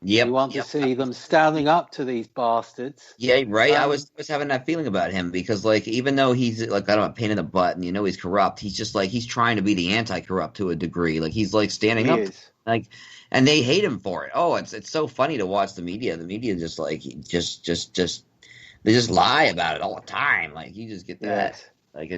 Yep. We want to see them standing up to these bastards. Yeah, right. I was having that feeling about him because, like, even though he's like got a pain in the butt and he's corrupt, he's just like he's trying to be the anti-corrupt to a degree. Like he's like standing up, like, and they hate him for it. Oh, it's so funny to watch the media. The media just like they just lie about it all the time. Like you just get that. Like,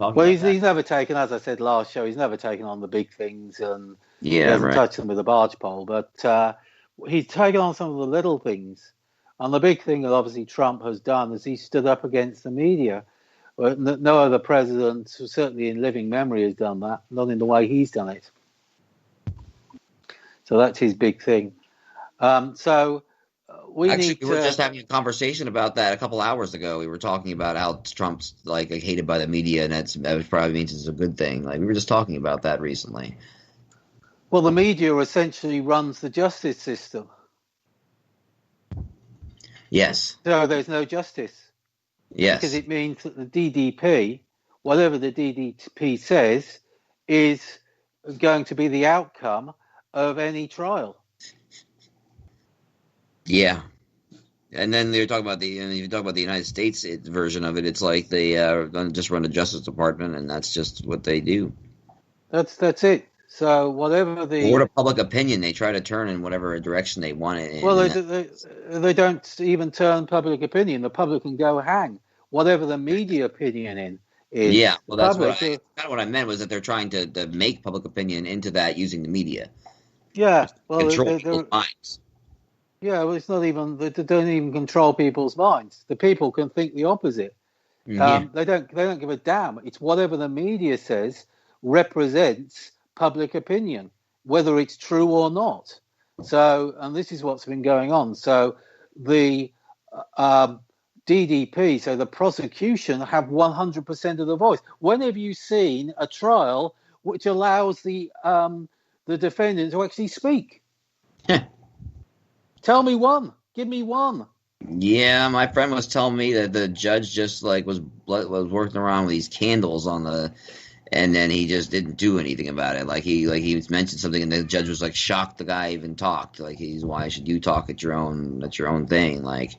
Well, he's never taken, as I said last show, he's never taken on the big things, and he hasn't touched them with a barge pole. But he's taken on some of the little things, and the big thing that obviously Trump has done is he stood up against the media. No other president, certainly in living memory, has done that. Not in the way he's done it. So that's his big thing. We were just having a conversation about that a couple hours ago. We were talking about how Trump's like hated by the media, and that probably means it's a good thing. Like we were just talking about that recently. Well, the media essentially runs the justice system. Yes. So there's no justice. Yes. Because it means that the DDP, whatever the DDP says, is going to be the outcome of any trial. Yeah. And then they're talking about you talk about the United States version of it. It's like they just run the Justice Department, and that's just what they do. That's it. So whatever the court of public opinion, they try to turn in whatever direction they want it in. Well, they don't even turn public opinion. The public can go hang whatever the media opinion is. Yeah, well, that's kind of what I meant was that they're trying to make public opinion into that using the media. Yeah, well, control people's minds. Yeah, well, it's not even they don't even control people's minds. The people can think the opposite. They don't give a damn. It's whatever the media says represents public opinion, whether it's true or not. So, and this is what's been going on. So, the DDP, so the prosecution, have 100% of the voice. When have you seen a trial which allows the defendant to actually speak? Tell me one. Give me one. Yeah, my friend was telling me that the judge just like was working around with these candles on the, and then he just didn't do anything about it. Like he mentioned something, and the judge was like shocked the guy even talked. Like why should you talk at your own thing? Like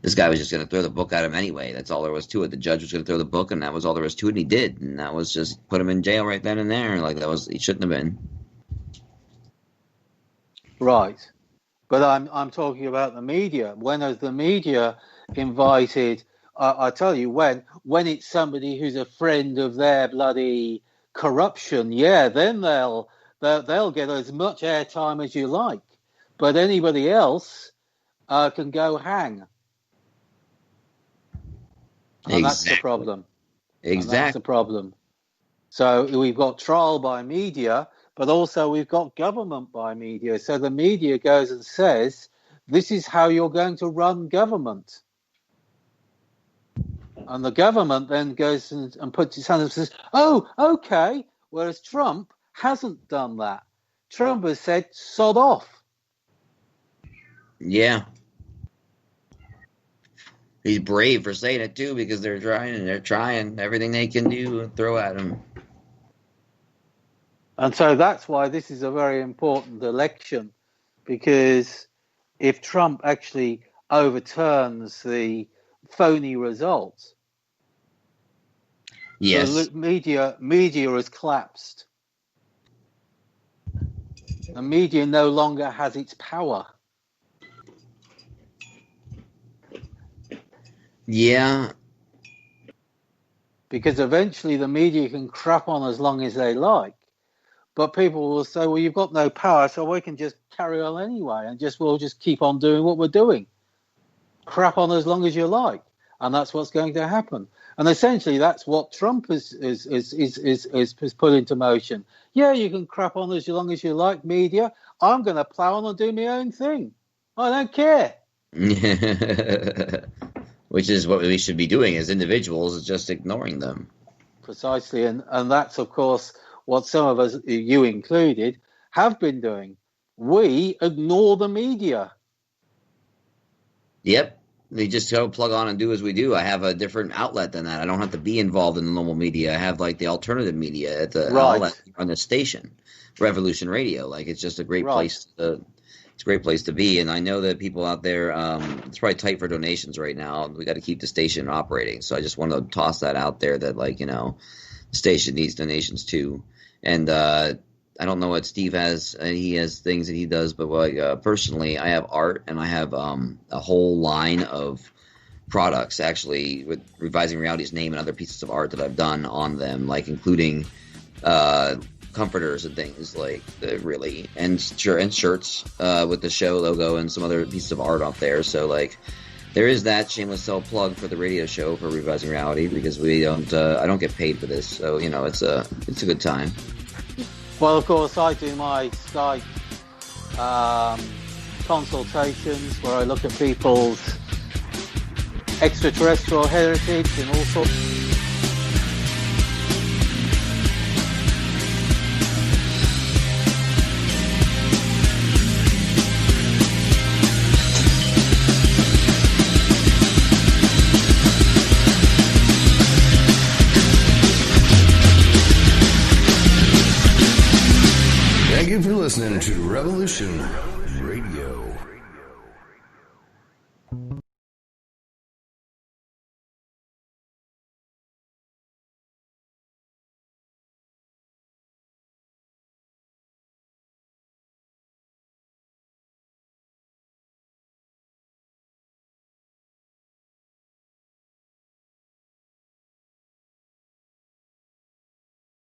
this guy was just going to throw the book at him anyway. That's all there was to it. The judge was going to throw the book, and that was all there was to it. And he did, and that was just put him in jail right then and there. Like he shouldn't have been. Right. But I'm talking about the media. When has the media invited? I tell you, when it's somebody who's a friend of their bloody corruption, yeah, then they'll get as much airtime as you like. But anybody else can go hang. And that's the problem. Exactly. And that's the problem. So we've got trial by media. But also we've got government by media. So the media goes and says, this is how you're going to run government. And the government then goes and puts its hand up and says, oh, okay. Whereas Trump hasn't done that. Trump has said, sod off. Yeah. He's brave for saying it too, because they're trying everything they can do and throw at him. And so that's why this is a very important election, because if Trump actually overturns the phony results, yes, the media has collapsed. The media no longer has its power. Yeah. Because eventually the media can crap on as long as they like. But people will say, well, you've got no power, so we can just carry on anyway, and we'll just keep on doing what we're doing. Crap on as long as you like. And that's what's going to happen. And essentially that's what Trump is put into motion. Yeah, you can crap on as long as you like, media. I'm going to plow on and do my own thing. I don't care. Which is what we should be doing as individuals, is just ignoring them. Precisely. And that's, of course, what some of us, you included, have been doing. We ignore the media. Yep. They just go plug on and do as we do. I have a different outlet than that. I don't have to be involved in the normal media. I have like the alternative media at the outlet on the station, Revolution Radio. Like, it's just a great place to. It's a great place to be, and I know that people out there, it's probably tight for donations right now. We got to keep the station operating, so I just want to toss that out there that, like, you know, the station needs donations too. And I don't know what Steve has. He has things that he does, but like personally, I have art, and I have a whole line of products, actually, with Revising Reality's name and other pieces of art that I've done on them, like including comforters and things like really, and shirts with the show logo and some other pieces of art off there. So like, there is that shameless self plug for the radio show for Revising Reality, because we don't I don't get paid for this, so you know, it's a good time. Well, of course, I do my Skype consultations where I look at people's extraterrestrial heritage and all sorts. Thank you for listening to Revolution